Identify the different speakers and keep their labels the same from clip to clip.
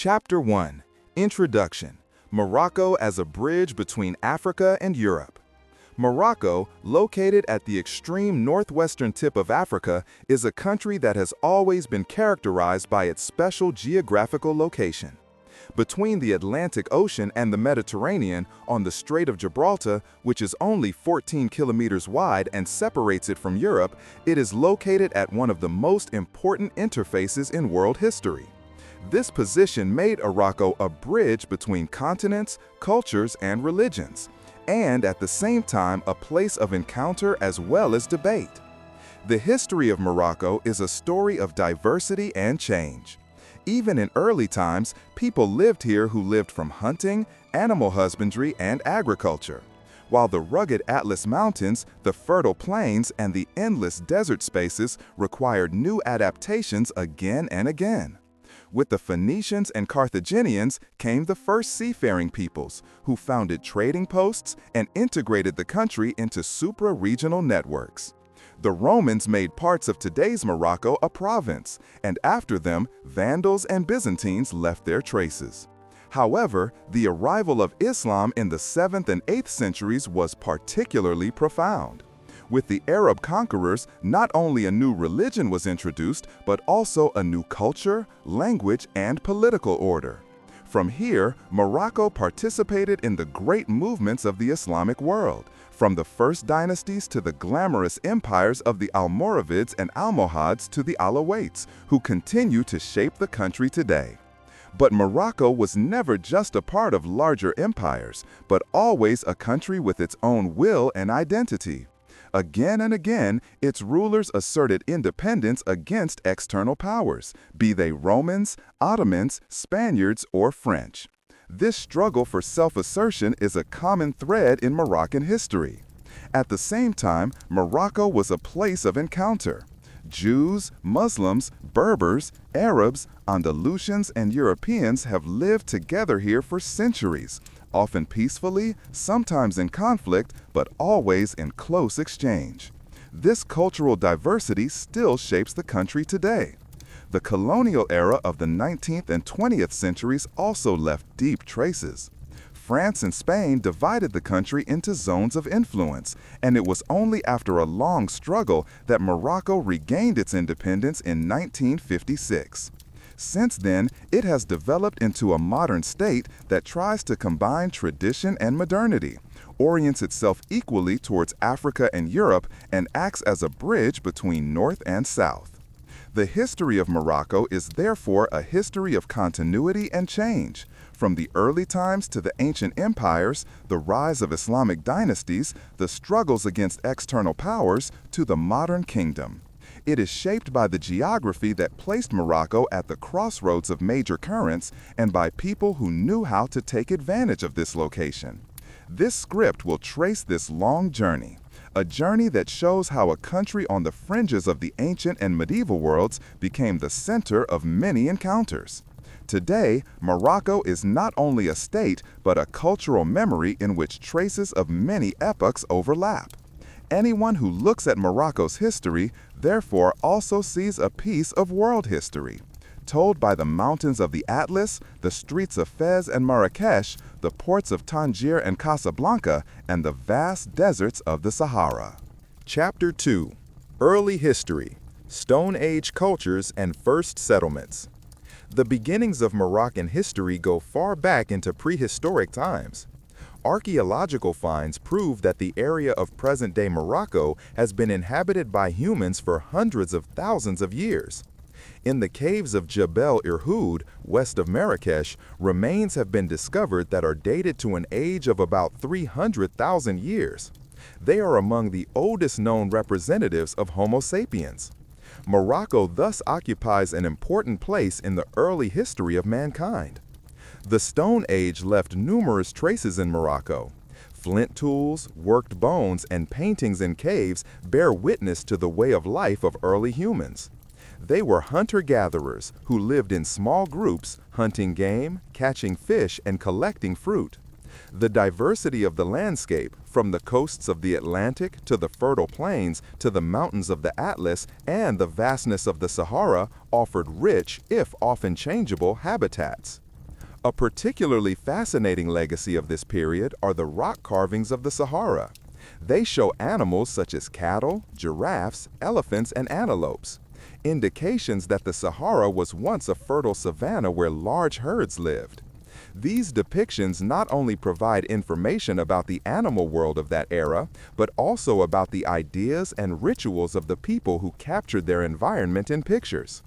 Speaker 1: Chapter 1. Introduction. Morocco as a bridge between Africa and Europe. Morocco, located at the extreme northwestern tip of Africa, is a country that has always been characterized by its special geographical location. Between the Atlantic Ocean and the Mediterranean, on the Strait of Gibraltar, which is only 14 kilometers wide and separates it from Europe, it is located at one of the most important interfaces in world history. This position made Morocco a bridge between continents, cultures, and religions, and at the same time a place of encounter as well as debate. The history of Morocco is a story of diversity and change. Even in early times, people lived here who lived from hunting, animal husbandry, and agriculture, while the rugged Atlas Mountains, the fertile plains, and the endless desert spaces required new adaptations again and again. With the Phoenicians and Carthaginians came the first seafaring peoples, who founded trading posts and integrated the country into supra-regional networks. The Romans made parts of today's Morocco a province, and after them, Vandals and Byzantines left their traces. However, the arrival of Islam in the 7th and 8th centuries was particularly profound. With the Arab conquerors, not only a new religion was introduced, but also a new culture, language, and political order. From here, Morocco participated in the great movements of the Islamic world, from the first dynasties to the glamorous empires of the Almoravids and Almohads to the Alawites, who continue to shape the country today. But Morocco was never just a part of larger empires, but always a country with its own will and identity. Again and again, its rulers asserted independence against external powers, be they Romans, Ottomans, Spaniards, or French. This struggle for self-assertion is a common thread in Moroccan history. At the same time, Morocco was a place of encounter. Jews, Muslims, Berbers, Arabs, Andalusians, and Europeans have lived together here for centuries, often peacefully, sometimes in conflict, but always in close exchange. This cultural diversity still shapes the country today. The colonial era of the 19th and 20th centuries also left deep traces. France and Spain divided the country into zones of influence, and it was only after a long struggle that Morocco regained its independence in 1956. Since then, it has developed into a modern state that tries to combine tradition and modernity, orients itself equally towards Africa and Europe, and acts as a bridge between North and South. The history of Morocco is therefore a history of continuity and change, from the early times to the ancient empires, the rise of Islamic dynasties, the struggles against external powers, to the modern kingdom. It is shaped by the geography that placed Morocco at the crossroads of major currents and by people who knew how to take advantage of this location. This script will trace this long journey, a journey that shows how a country on the fringes of the ancient and medieval worlds became the center of many encounters. Today, Morocco is not only a state, but a cultural memory in which traces of many epochs overlap. Anyone who looks at Morocco's history, therefore, also sees a piece of world history, told by the mountains of the Atlas, the streets of Fez and Marrakesh, the ports of Tangier and Casablanca, and the vast deserts of the Sahara. Chapter 2. Early History, Stone Age Cultures and First Settlements. The beginnings of Moroccan history go far back into prehistoric times. Archaeological finds prove that the area of present-day Morocco has been inhabited by humans for hundreds of thousands of years. In the caves of Jebel Irhoud, west of Marrakesh, remains have been discovered that are dated to an age of about 300,000 years. They are among the oldest known representatives of Homo sapiens. Morocco thus occupies an important place in the early history of mankind. The Stone Age left numerous traces in Morocco. Flint tools, worked bones, and paintings in caves bear witness to the way of life of early humans. They were hunter-gatherers who lived in small groups, hunting game, catching fish, and collecting fruit. The diversity of the landscape, from the coasts of the Atlantic to the fertile plains to the mountains of the Atlas and the vastness of the Sahara, offered rich, if often changeable, habitats. A particularly fascinating legacy of this period are the rock carvings of the Sahara. They show animals such as cattle, giraffes, elephants, and antelopes, indications that the Sahara was once a fertile savanna where large herds lived. These depictions not only provide information about the animal world of that era, but also about the ideas and rituals of the people who captured their environment in pictures.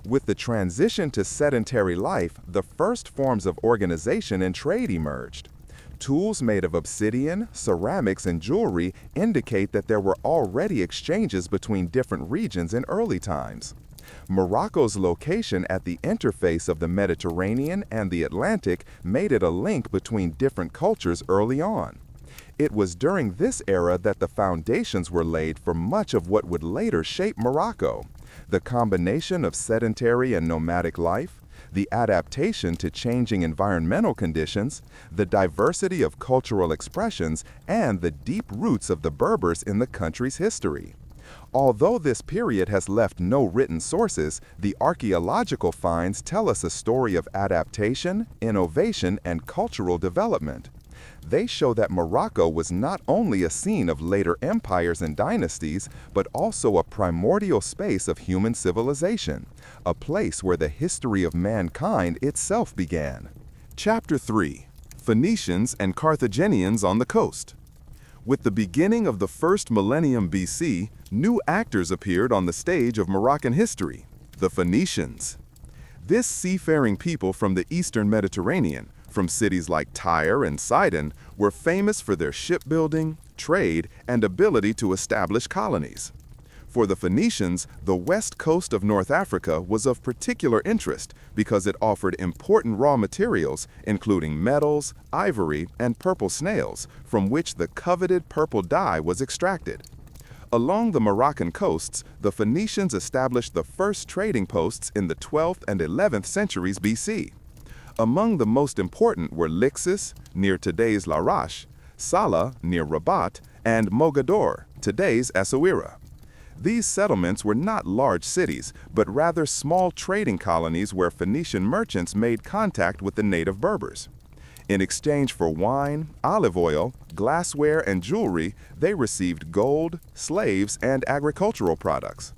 Speaker 1: With the transition to sedentary life, the first forms of organization and trade emerged. Tools made of obsidian, ceramics, and jewelry indicate that there were already exchanges between different regions in early times. Morocco's location at the interface of the Mediterranean and the Atlantic made it a link between different cultures early on. It was during this era that the foundations were laid for much of what would later shape Morocco. The combination of sedentary and nomadic life, the adaptation to changing environmental conditions, the diversity of cultural expressions, and the deep roots of the Berbers in the country's history. Although this period has left no written sources, the archaeological finds tell us a story of adaptation, innovation, and cultural development. They show that Morocco was not only a scene of later empires and dynasties, but also a primordial space of human civilization, a place where the history of mankind itself began. Chapter 3: Phoenicians and Carthaginians on the coast. With the beginning of the first millennium BC, new actors appeared on the stage of Moroccan history: the Phoenicians. This seafaring people from the eastern Mediterranean, from cities like Tyre and Sidon, were famous for their shipbuilding, trade, and ability to establish colonies. For the Phoenicians, the west coast of North Africa was of particular interest because it offered important raw materials, including metals, ivory, and purple snails, from which the coveted purple dye was extracted. Along the Moroccan coasts, the Phoenicians established the first trading posts in the 12th and 11th centuries BC. Among the most important were Lixus, near today's Larache, Salah, near Rabat, and Mogador, today's Essaouira. These settlements were not large cities, but rather small trading colonies where Phoenician merchants made contact with the native Berbers. In exchange for wine, olive oil, glassware, and jewelry, they received gold, slaves, and agricultural products.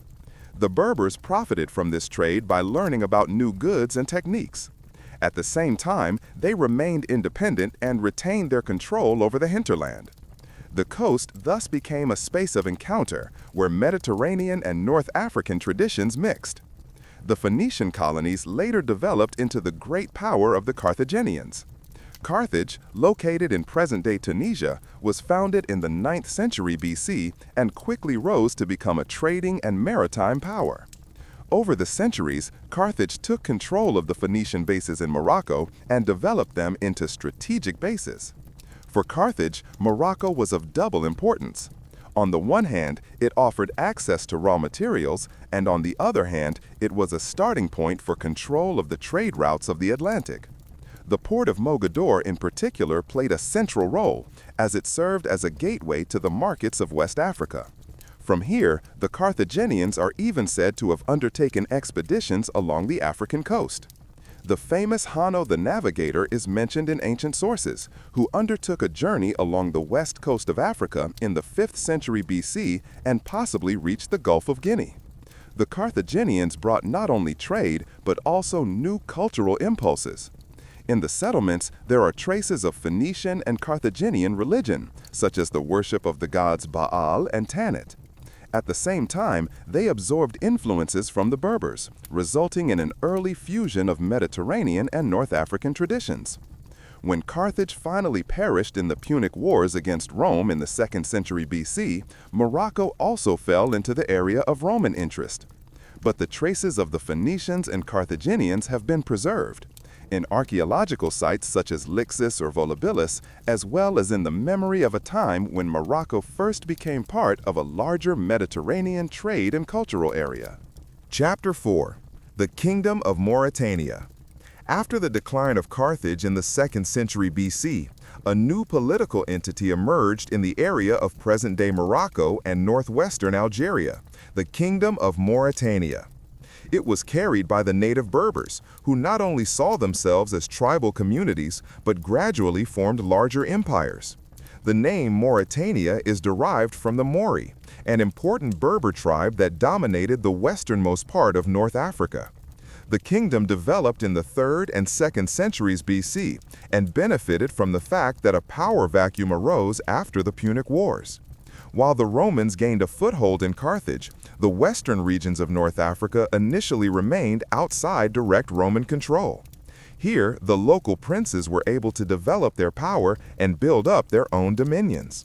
Speaker 1: The Berbers profited from this trade by learning about new goods and techniques. At the same time, they remained independent and retained their control over the hinterland. The coast thus became a space of encounter where Mediterranean and North African traditions mixed. The Phoenician colonies later developed into the great power of the Carthaginians. Carthage, located in present-day Tunisia, was founded in the 9th century BC and quickly rose to become a trading and maritime power. Over the centuries, Carthage took control of the Phoenician bases in Morocco and developed them into strategic bases. For Carthage, Morocco was of double importance. On the one hand, it offered access to raw materials, and on the other hand, it was a starting point for control of the trade routes of the Atlantic. The port of Mogador in particular played a central role, as it served as a gateway to the markets of West Africa. From here, the Carthaginians are even said to have undertaken expeditions along the African coast. The famous Homo the Navigator is mentioned in ancient sources, who undertook a journey along the west coast of Africa in the 5th century BC and possibly reached the Gulf of Guinea. The Carthaginians brought not only trade, but also new cultural impulses. In the settlements, there are traces of Phoenician and Carthaginian religion, such as the worship of the gods Baal and Tanit. At the same time, they absorbed influences from the Berbers, resulting in an early fusion of Mediterranean and North African traditions. When Carthage finally perished in the Punic Wars against Rome in the 2nd century BC, Morocco also fell into the area of Roman interest. But the traces of the Phoenicians and Carthaginians have been preserved in archaeological sites such as Lixus or Volubilis, as well as in the memory of a time when Morocco first became part of a larger Mediterranean trade and cultural area. Chapter 4: The Kingdom of Mauritania. After the decline of Carthage in the 2nd century BC, a new political entity emerged in the area of present-day Morocco and northwestern Algeria, the Kingdom of Mauritania. It was carried by the native Berbers, who not only saw themselves as tribal communities, but gradually formed larger empires. The name Mauritania is derived from the Mauri, an important Berber tribe that dominated the westernmost part of North Africa. The kingdom developed in the 3rd and 2nd centuries BC and benefited from the fact that a power vacuum arose after the Punic Wars. While the Romans gained a foothold in Carthage, the western regions of North Africa initially remained outside direct Roman control. Here, the local princes were able to develop their power and build up their own dominions.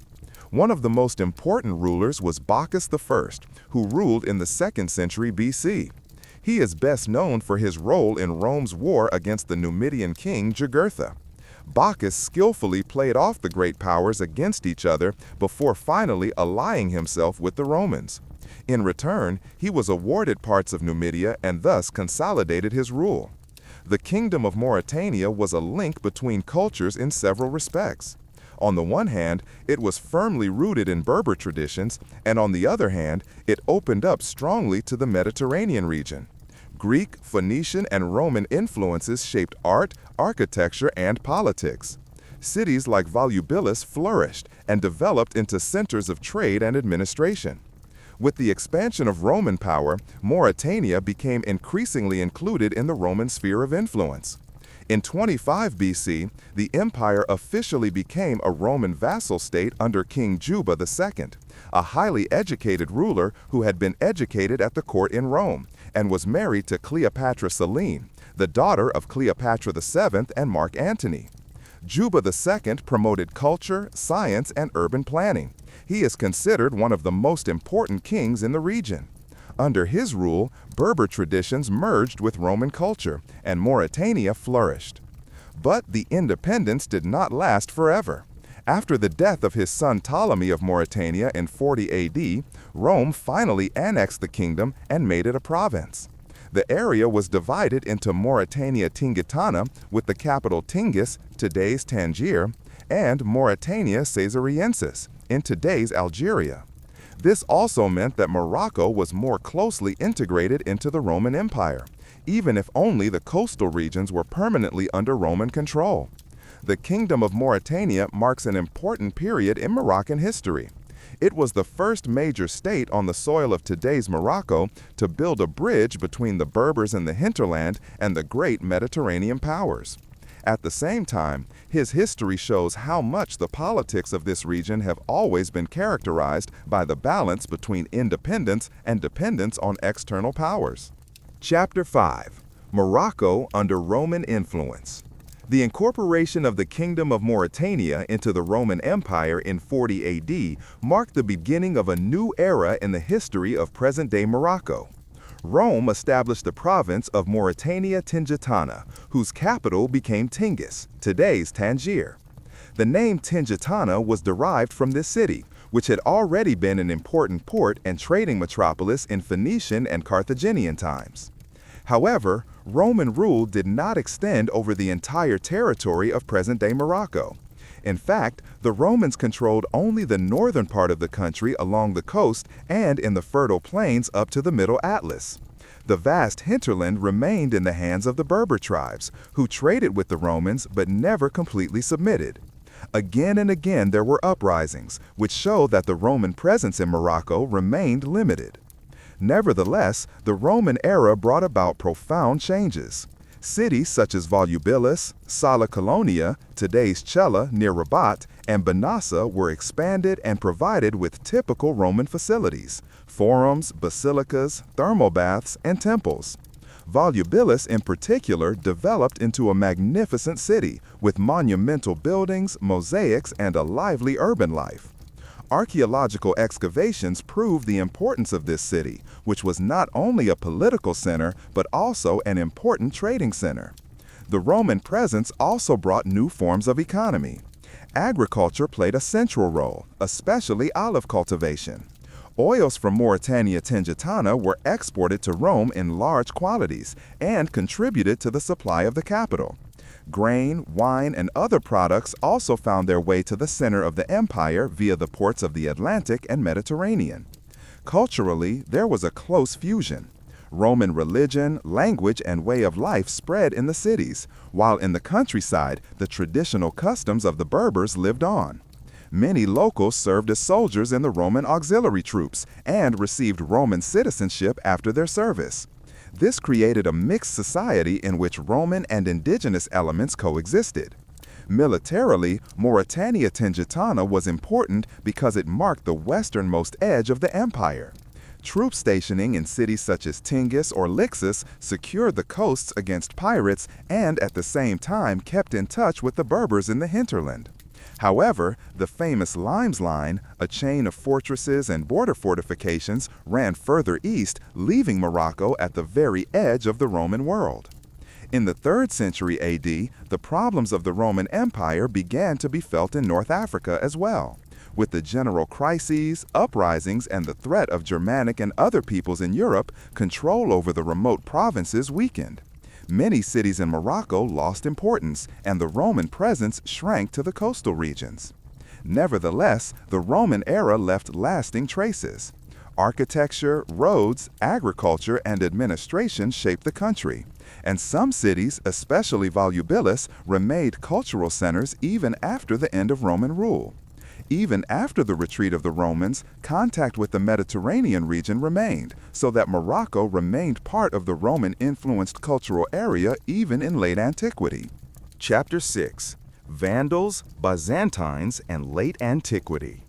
Speaker 1: One of the most important rulers was Bocchus I, who ruled in the 2nd century BC. He is best known for his role in Rome's war against the Numidian king Jugurtha. Bocchus skillfully played off the great powers against each other before finally allying himself with the Romans. In return, he was awarded parts of Numidia and thus consolidated his rule. The Kingdom of Mauritania was a link between cultures in several respects. On the one hand, it was firmly rooted in Berber traditions, and on the other hand, it opened up strongly to the Mediterranean region. Greek, Phoenician, and Roman influences shaped art, architecture, and politics. Cities like Volubilis flourished and developed into centers of trade and administration. With the expansion of Roman power, Mauritania became increasingly included in the Roman sphere of influence. In 25 BC, the empire officially became a Roman vassal state under King Juba II, a highly educated ruler who had been educated at the court in Rome and was married to Cleopatra Selene, the daughter of Cleopatra VII and Mark Antony. Juba II promoted culture, science, and urban planning. He is considered one of the most important kings in the region. Under his rule, Berber traditions merged with Roman culture, and Mauritania flourished. But the independence did not last forever. After the death of his son Ptolemy of Mauritania in 40 AD, Rome finally annexed the kingdom and made it a province. The area was divided into Mauritania Tingitana, with the capital Tingis, today's Tangier, and Mauritania Caesariensis, in today's Algeria. This also meant that Morocco was more closely integrated into the Roman Empire, even if only the coastal regions were permanently under Roman control. The Kingdom of Mauritania marks an important period in Moroccan history. It was the first major state on the soil of today's Morocco to build a bridge between the Berbers in the hinterland and the great Mediterranean powers. At the same time, his history shows how much the politics of this region have always been characterized by the balance between independence and dependence on external powers. Chapter 5. Morocco under Roman influence. The incorporation of the Kingdom of Mauritania into the Roman Empire in 40 AD marked the beginning of a new era in the history of present-day Morocco. Rome established the province of Mauritania Tingitana, whose capital became Tingis, today's Tangier. The name Tingitana was derived from this city, which had already been an important port and trading metropolis in Phoenician and Carthaginian times. However, Roman rule did not extend over the entire territory of present-day Morocco. In fact, the Romans controlled only the northern part of the country along the coast and in the fertile plains up to the Middle Atlas. The vast hinterland remained in the hands of the Berber tribes, who traded with the Romans but never completely submitted. Again and again there were uprisings, which show that the Roman presence in Morocco remained limited. Nevertheless, the Roman era brought about profound changes. Cities such as Volubilis, Sala Colonia, today's Cella near Rabat, and Benassa were expanded and provided with typical Roman facilities: forums, basilicas, thermal baths, and temples. Volubilis in particular developed into a magnificent city with monumental buildings, mosaics, and a lively urban life. Archaeological excavations prove the importance of this city, which was not only a political center but also an important trading center. The Roman presence also brought new forms of economy. Agriculture played a central role, especially olive cultivation. Oils from Mauritania Tingitana were exported to Rome in large quantities and contributed to the supply of the capital. Grain, wine, and other products also found their way to the center of the empire via the ports of the Atlantic and Mediterranean. Culturally, there was a close fusion. Roman religion, language, and way of life spread in the cities, while in the countryside, the traditional customs of the Berbers lived on. Many locals served as soldiers in the Roman auxiliary troops and received Roman citizenship after their service. This created a mixed society in which Roman and indigenous elements coexisted. Militarily, Mauritania Tingitana was important because it marked the westernmost edge of the empire. Troop stationing in cities such as Tingis or Lixus secured the coasts against pirates and at the same time kept in touch with the Berbers in the hinterland. However, the famous Limes Line, a chain of fortresses and border fortifications, ran further east, leaving Morocco at the very edge of the Roman world. In the 3rd century AD, the problems of the Roman Empire began to be felt in North Africa as well. With the general crises, uprisings, and the threat of Germanic and other peoples in Europe, control over the remote provinces weakened. Many cities in Morocco lost importance, and the Roman presence shrank to the coastal regions. Nevertheless, the Roman era left lasting traces. Architecture, roads, agriculture, and administration shaped the country, and some cities, especially volubilis, remained cultural centers even after the end of Roman rule. Even after the retreat of the Romans, contact with the Mediterranean region remained, so that Morocco remained part of the Roman-influenced cultural area even in late antiquity. Chapter 6. Vandals, Byzantines, and Late Antiquity.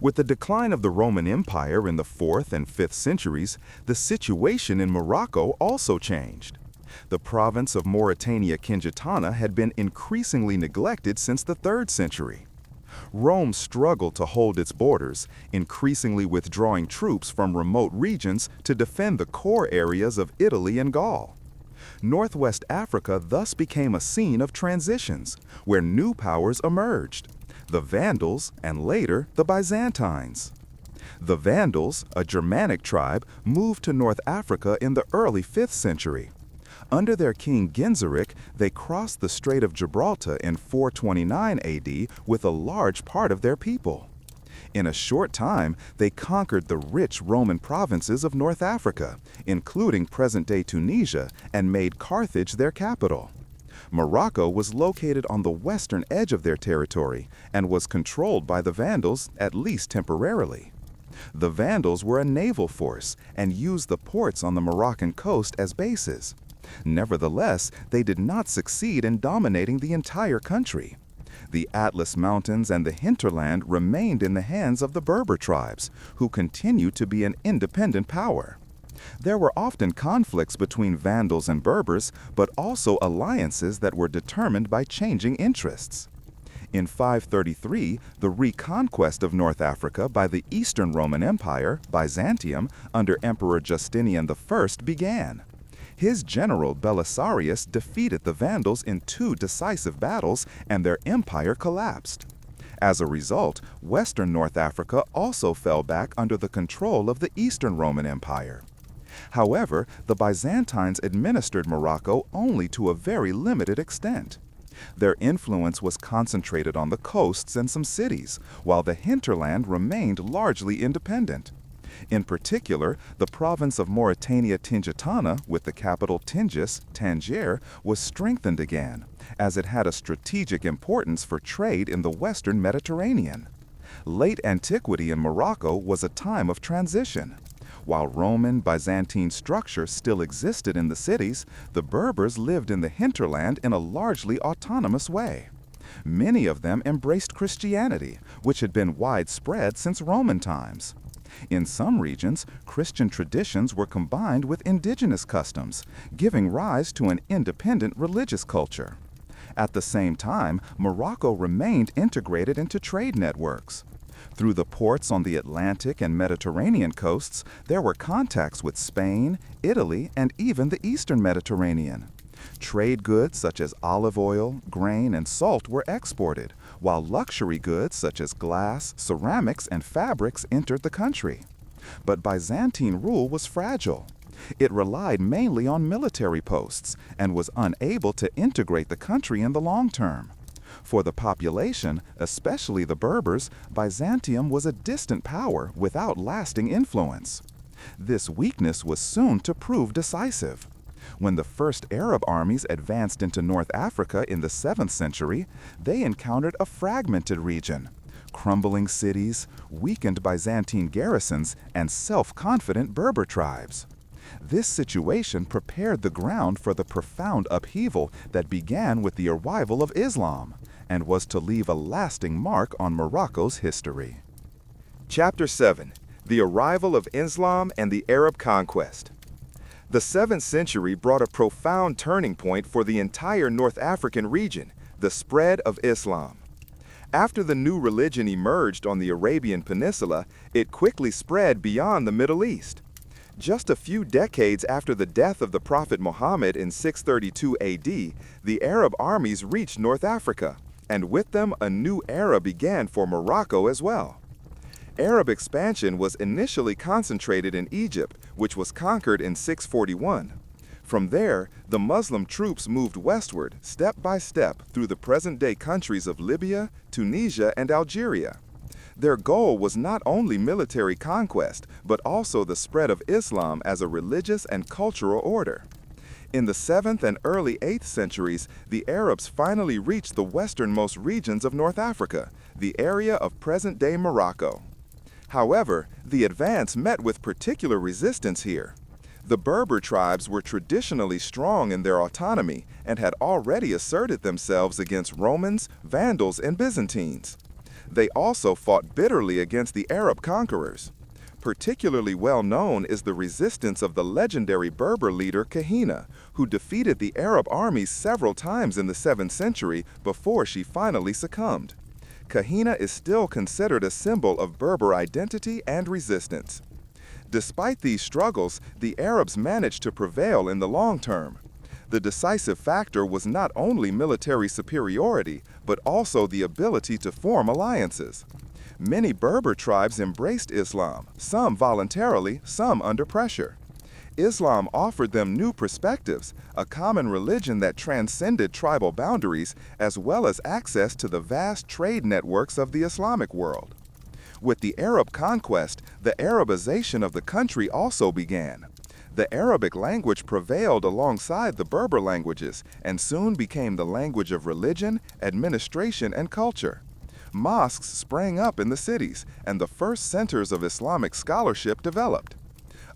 Speaker 1: With the decline of the Roman Empire in the 4th and 5th centuries, the situation in Morocco also changed. The province of Mauritania Tingitana had been increasingly neglected since the 3rd century. Rome struggled to hold its borders, increasingly withdrawing troops from remote regions to defend the core areas of Italy and Gaul. Northwest Africa thus became a scene of transitions, where new powers emerged: the Vandals and later the Byzantines. The Vandals, a Germanic tribe, moved to North Africa in the early 5th century. Under their king Genseric, they crossed the Strait of Gibraltar in 429 AD with a large part of their people. In a short time, they conquered the rich Roman provinces of North Africa, including present-day Tunisia, and made Carthage their capital. Morocco was located on the western edge of their territory and was controlled by the Vandals, at least temporarily. The Vandals were a naval force and used the ports on the Moroccan coast as bases. Nevertheless, they did not succeed in dominating the entire country. The Atlas Mountains and the hinterland remained in the hands of the Berber tribes, who continued to be an independent power. There were often conflicts between Vandals and Berbers, but also alliances that were determined by changing interests. In 533, the reconquest of North Africa by the Eastern Roman Empire, Byzantium, under Emperor Justinian I began. His general Belisarius defeated the Vandals in 2 decisive battles, and their empire collapsed. As a result, Western North Africa also fell back under the control of the Eastern Roman Empire. However, the Byzantines administered Morocco only to a very limited extent. Their influence was concentrated on the coasts and some cities, while the hinterland remained largely independent. In particular, the province of Mauritania Tingitana, with the capital Tingis, Tangier, was strengthened again, as it had a strategic importance for trade in the western Mediterranean. Late antiquity in Morocco was a time of transition. While Roman Byzantine structure still existed in the cities, the Berbers lived in the hinterland in a largely autonomous way. Many of them embraced Christianity, which had been widespread since Roman times. In some regions, Christian traditions were combined with indigenous customs, giving rise to an independent religious culture. At the same time, Morocco remained integrated into trade networks. Through the ports on the Atlantic and Mediterranean coasts, there were contacts with Spain, Italy, and even the Eastern Mediterranean. Trade goods such as olive oil, grain, and salt were exported, while luxury goods such as glass, ceramics, and fabrics entered the country. But Byzantine rule was fragile. It relied mainly on military posts and was unable to integrate the country in the long term. For the population, especially the Berbers, Byzantium was a distant power without lasting influence. This weakness was soon to prove decisive. When the first Arab armies advanced into North Africa in the 7th century, they encountered a fragmented region. Crumbling cities, weakened Byzantine garrisons, and self-confident Berber tribes. This situation prepared the ground for the profound upheaval that began with the arrival of Islam and was to leave a lasting mark on Morocco's history. Chapter 7. The Arrival of Islam and the Arab Conquest. The 7th century brought a profound turning point for the entire North African region, the spread of Islam. After the new religion emerged on the Arabian Peninsula, it quickly spread beyond the Middle East. Just a few decades after the death of the Prophet Muhammad in 632 AD, the Arab armies reached North Africa, and with them a new era began for Morocco as well. Arab expansion was initially concentrated in Egypt, which was conquered in 641. From there, the Muslim troops moved westward, step by step, through the present-day countries of Libya, Tunisia, and Algeria. Their goal was not only military conquest, but also the spread of Islam as a religious and cultural order. In the 7th and early 8th centuries, the Arabs finally reached the westernmost regions of North Africa, the area of present-day Morocco. However, the advance met with particular resistance here. The Berber tribes were traditionally strong in their autonomy and had already asserted themselves against Romans, Vandals, and Byzantines. They also fought bitterly against the Arab conquerors. Particularly well known is the resistance of the legendary Berber leader Kahina, who defeated the Arab armies several times in the 7th century before she finally succumbed. Kahina is still considered a symbol of Berber identity and resistance. Despite these struggles, the Arabs managed to prevail in the long term. The decisive factor was not only military superiority, but also the ability to form alliances. Many Berber tribes embraced Islam, some voluntarily, some under pressure. Islam offered them new perspectives, a common religion that transcended tribal boundaries, as well as access to the vast trade networks of the Islamic world. With the Arab conquest, the Arabization of the country also began. The Arabic language prevailed alongside the Berber languages and soon became the language of religion, administration, and culture. Mosques sprang up in the cities, and the first centers of Islamic scholarship developed.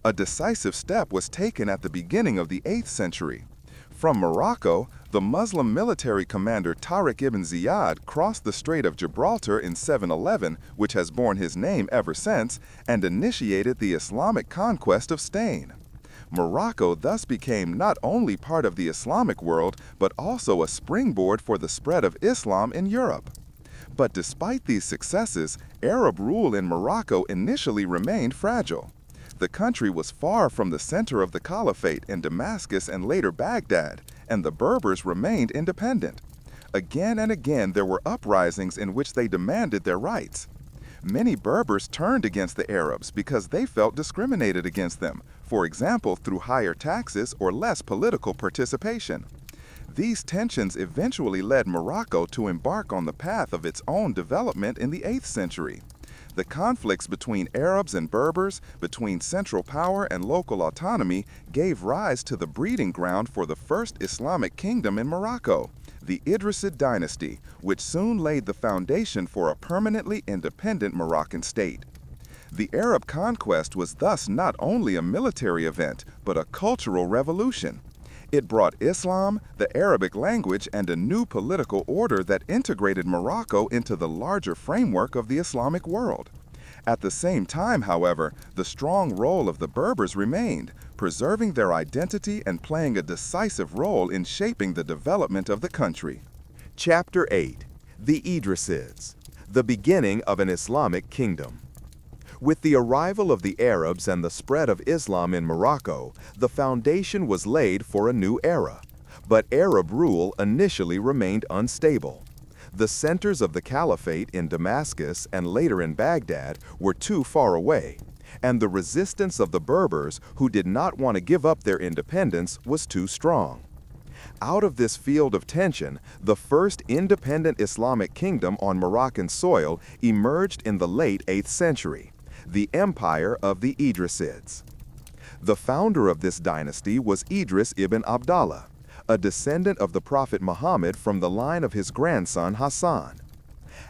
Speaker 1: A decisive step was taken at the beginning of the 8th century. From Morocco, the Muslim military commander Tariq ibn Ziyad crossed the Strait of Gibraltar in 711, which has borne his name ever since, and initiated the Islamic conquest of Spain. Morocco thus became not only part of the Islamic world, but also a springboard for the spread of Islam in Europe. But despite these successes, Arab rule in Morocco initially remained fragile. The country was far from the center of the caliphate in Damascus and later Baghdad, and the Berbers remained independent. Again and again there were uprisings in which they demanded their rights. Many Berbers turned against the Arabs because they felt discriminated against them, for example through higher taxes or less political participation. These tensions eventually led Morocco to embark on the path of its own development in the 8th century. The conflicts between Arabs and Berbers, between central power and local autonomy, gave rise to the breeding ground for the first Islamic kingdom in Morocco, the Idrisid dynasty, which soon laid the foundation for a permanently independent Moroccan state. The Arab conquest was thus not only a military event, but a cultural revolution. It brought Islam, the Arabic language, and a new political order that integrated Morocco into the larger framework of the Islamic world. At the same time, however, the strong role of the Berbers remained, preserving their identity and playing a decisive role in shaping the development of the country. Chapter 8. The Idrisids, the beginning of an Islamic kingdom. With the arrival of the Arabs and the spread of Islam in Morocco, the foundation was laid for a new era. But Arab rule initially remained unstable. The centers of the caliphate in Damascus and later in Baghdad were too far away, and the resistance of the Berbers, who did not want to give up their independence, was too strong. Out of this field of tension, the first independent Islamic kingdom on Moroccan soil emerged in the late 8th century, the Empire of the Idrisids. The founder of this dynasty was Idris ibn Abdallah, a descendant of the Prophet Muhammad from the line of his grandson Hassan.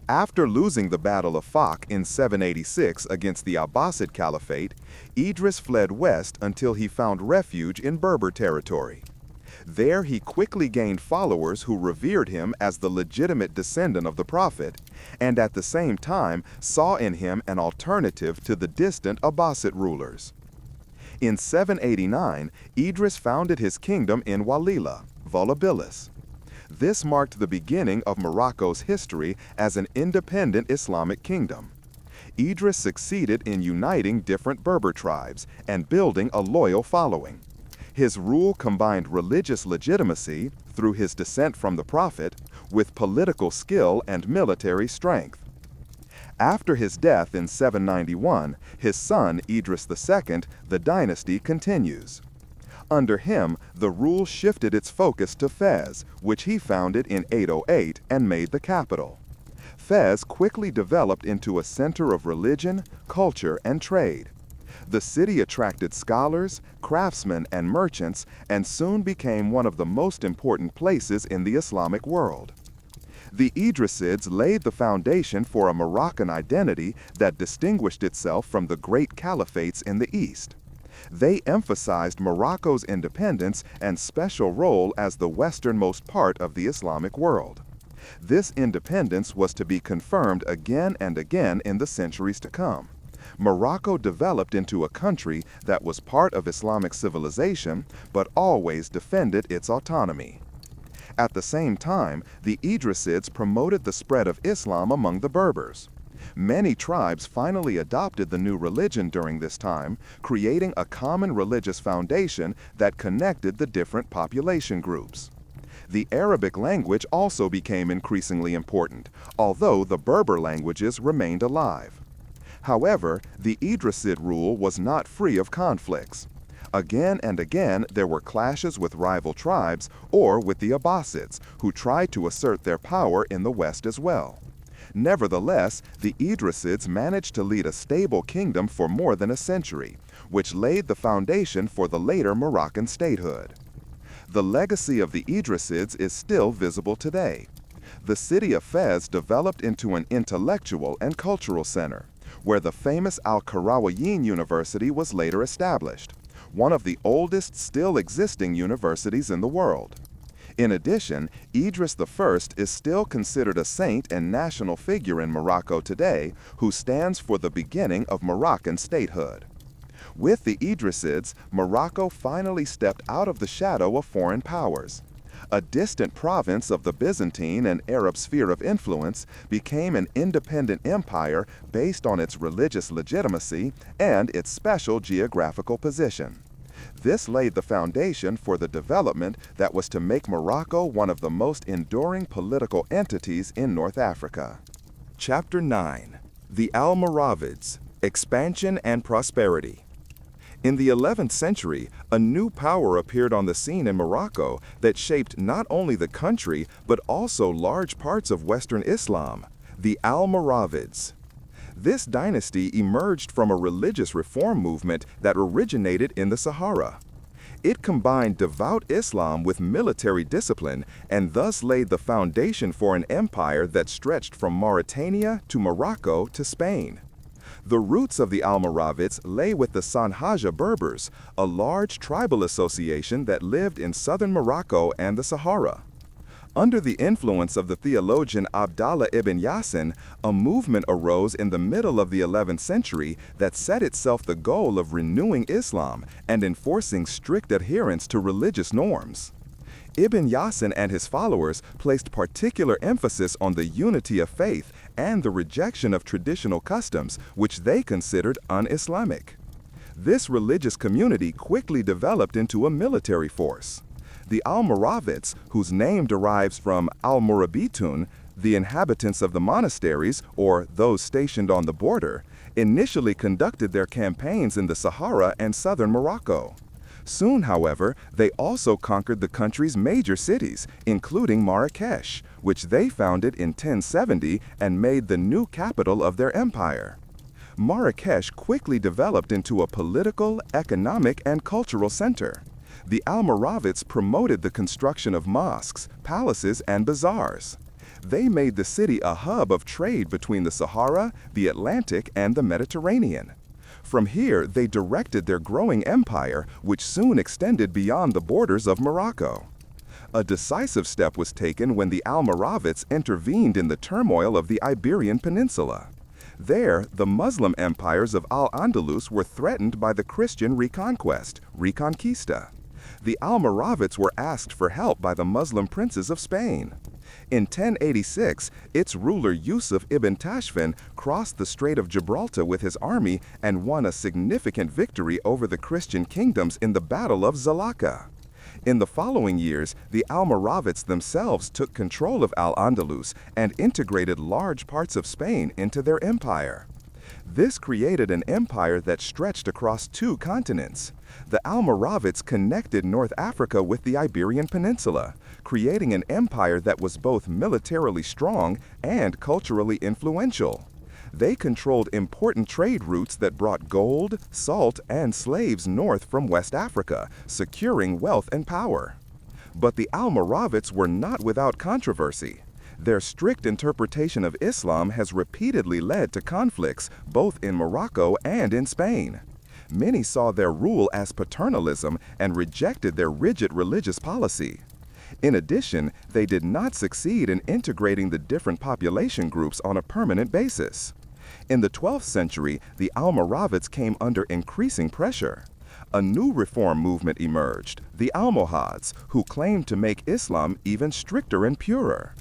Speaker 1: After losing the Battle of Fakh in 786 against the Abbasid Caliphate, Idris fled west until he found refuge in Berber territory. There he quickly gained followers who revered him as the legitimate descendant of the Prophet, and at the same time saw in him an alternative to the distant Abbasid rulers. In 789, Idris founded his kingdom in Walila, Volubilis. This marked the beginning of Morocco's history as an independent Islamic kingdom. Idris succeeded in uniting different Berber tribes and building a loyal following. His rule combined religious legitimacy, through his descent from the Prophet, with political skill and military strength. After his death in 791, his son Idris II, the dynasty continues. Under him, the rule shifted its focus to Fez, which he founded in 808 and made the capital. Fez quickly developed into a center of religion, culture, and trade. The city attracted scholars, craftsmen, and merchants, and soon became one of the most important places in the Islamic world. The Idrisids laid the foundation for a Moroccan identity that distinguished itself from the great caliphates in the East. They emphasized Morocco's independence and special role as the westernmost part of the Islamic world. This independence was to be confirmed again and again in the centuries to come. Morocco developed into a country that was part of Islamic civilization, but always defended its autonomy. At the same time, the Idrisids promoted the spread of Islam among the Berbers. Many tribes finally adopted the new religion during this time, creating a common religious foundation that connected the different population groups. The Arabic language also became increasingly important, although the Berber languages remained alive. However, the Idrisid rule was not free of conflicts. Again and again, there were clashes with rival tribes or with the Abbasids, who tried to assert their power in the west as well. Nevertheless, the Idrisids managed to lead a stable kingdom for more than a century, which laid the foundation for the later Moroccan statehood. The legacy of the Idrisids is still visible today. The city of Fez developed into an intellectual and cultural center, where the famous Al-Qarawiyyin University was later established, one of the oldest still existing universities in the world. In addition, Idris I is still considered a saint and national figure in Morocco today, who stands for the beginning of Moroccan statehood. With the Idrisids, Morocco finally stepped out of the shadow of foreign powers. A distant province of the Byzantine and Arab sphere of influence became an independent empire based on its religious legitimacy and its special geographical position. This laid the foundation for the development that was to make Morocco one of the most enduring political entities in North Africa. Chapter 9. The Almoravids, Expansion and Prosperity. In the 11th century, a new power appeared on the scene in Morocco that shaped not only the country but also large parts of Western Islam, the Almoravids. This dynasty emerged from a religious reform movement that originated in the Sahara. It combined devout Islam with military discipline and thus laid the foundation for an empire that stretched from Mauritania to Morocco to Spain. The roots of the Almoravids lay with the Sanhaja Berbers, a large tribal association that lived in southern Morocco and the Sahara. Under the influence of the theologian Abdallah ibn Yassin, a movement arose in the middle of the 11th century that set itself the goal of renewing Islam and enforcing strict adherence to religious norms. Ibn Yassin and his followers placed particular emphasis on the unity of faith and the rejection of traditional customs, which they considered un-Islamic. This religious community quickly developed into a military force. The Almoravids, whose name derives from Almoravitun, the inhabitants of the monasteries, or those stationed on the border, initially conducted their campaigns in the Sahara and southern Morocco. Soon, however, they also conquered the country's major cities, including Marrakesh, which they founded in 1070 and made the new capital of their empire. Marrakesh quickly developed into a political, economic, and cultural center. The Almoravids promoted the construction of mosques, palaces, and bazaars. They made the city a hub of trade between the Sahara, the Atlantic, and the Mediterranean. From here, they directed their growing empire, which soon extended beyond the borders of Morocco. A decisive step was taken when the Almoravids intervened in the turmoil of the Iberian Peninsula. There, the Muslim empires of Al-Andalus were threatened by the Christian Reconquista. The Almoravids were asked for help by the Muslim princes of Spain. In 1086, its ruler Yusuf ibn Tashfin crossed the Strait of Gibraltar with his army and won a significant victory over the Christian kingdoms in the Battle of Zalaca. In the following years, the Almoravids themselves took control of Al-Andalus and integrated large parts of Spain into their empire. This created an empire that stretched across 2 continents. The Almoravids connected North Africa with the Iberian Peninsula, creating an empire that was both militarily strong and culturally influential. They controlled important trade routes that brought gold, salt, and slaves north from West Africa, securing wealth and power. But the Almoravids were not without controversy. Their strict interpretation of Islam has repeatedly led to conflicts both in Morocco and in Spain. Many saw their rule as paternalism and rejected their rigid religious policy. In addition, they did not succeed in integrating the different population groups on a permanent basis. In the 12th century, the Almoravids came under increasing pressure. A new reform movement emerged, the Almohads, who claimed to make Islam even stricter and purer.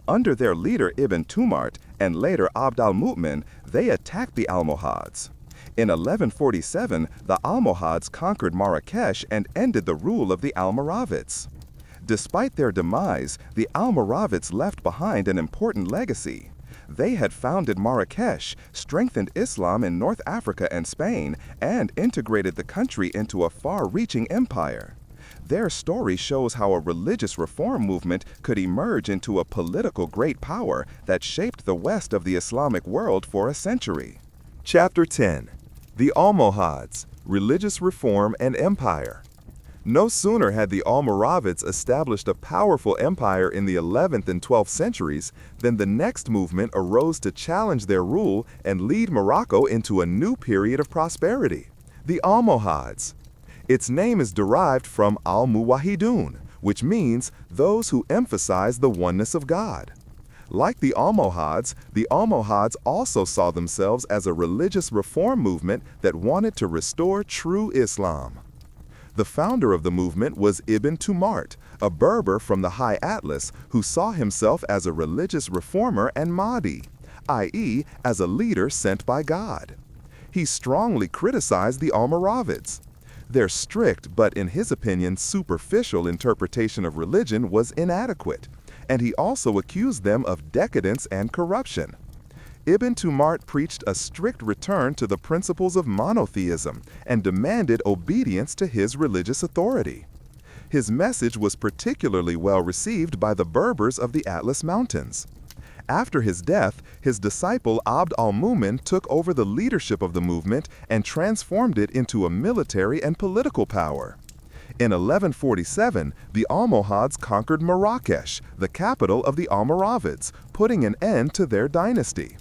Speaker 1: Under their leader Ibn Tumart and later Abd al-Mu'min, they attacked the Almohads. In 1147, the Almohads conquered Marrakesh and ended the rule of the Almoravids. Despite their demise, the Almoravids left behind an important legacy. They had founded Marrakesh, strengthened Islam in North Africa and Spain, and integrated the country into a far-reaching empire. Their story shows how a religious reform movement could emerge into a political great power that shaped the west of the Islamic world for a century. Chapter 10. The Almohads, Religious Reform and Empire. No sooner had the Almoravids established a powerful empire in the 11th and 12th centuries than the next movement arose to challenge their rule and lead Morocco into a new period of prosperity, the Almohads. Its name is derived from Al-Muwahhidun, which means those who emphasize the oneness of God. Like the Almohads also saw themselves as a religious reform movement that wanted to restore true Islam. The founder of the movement was Ibn Tumart, a Berber from the High Atlas who saw himself as a religious reformer and Mahdi, i.e., as a leader sent by God. He strongly criticized the Almoravids. Their strict but, in his opinion, superficial interpretation of religion was inadequate, and he also accused them of decadence and corruption. Ibn Tumart preached a strict return to the principles of monotheism and demanded obedience to his religious authority. His message was particularly well received by the Berbers of the Atlas Mountains. After his death, his disciple Abd al-Mu'min took over the leadership of the movement and transformed it into a military and political power. In 1147, the Almohads conquered Marrakesh, the capital of the Almoravids, putting an end to their dynasty.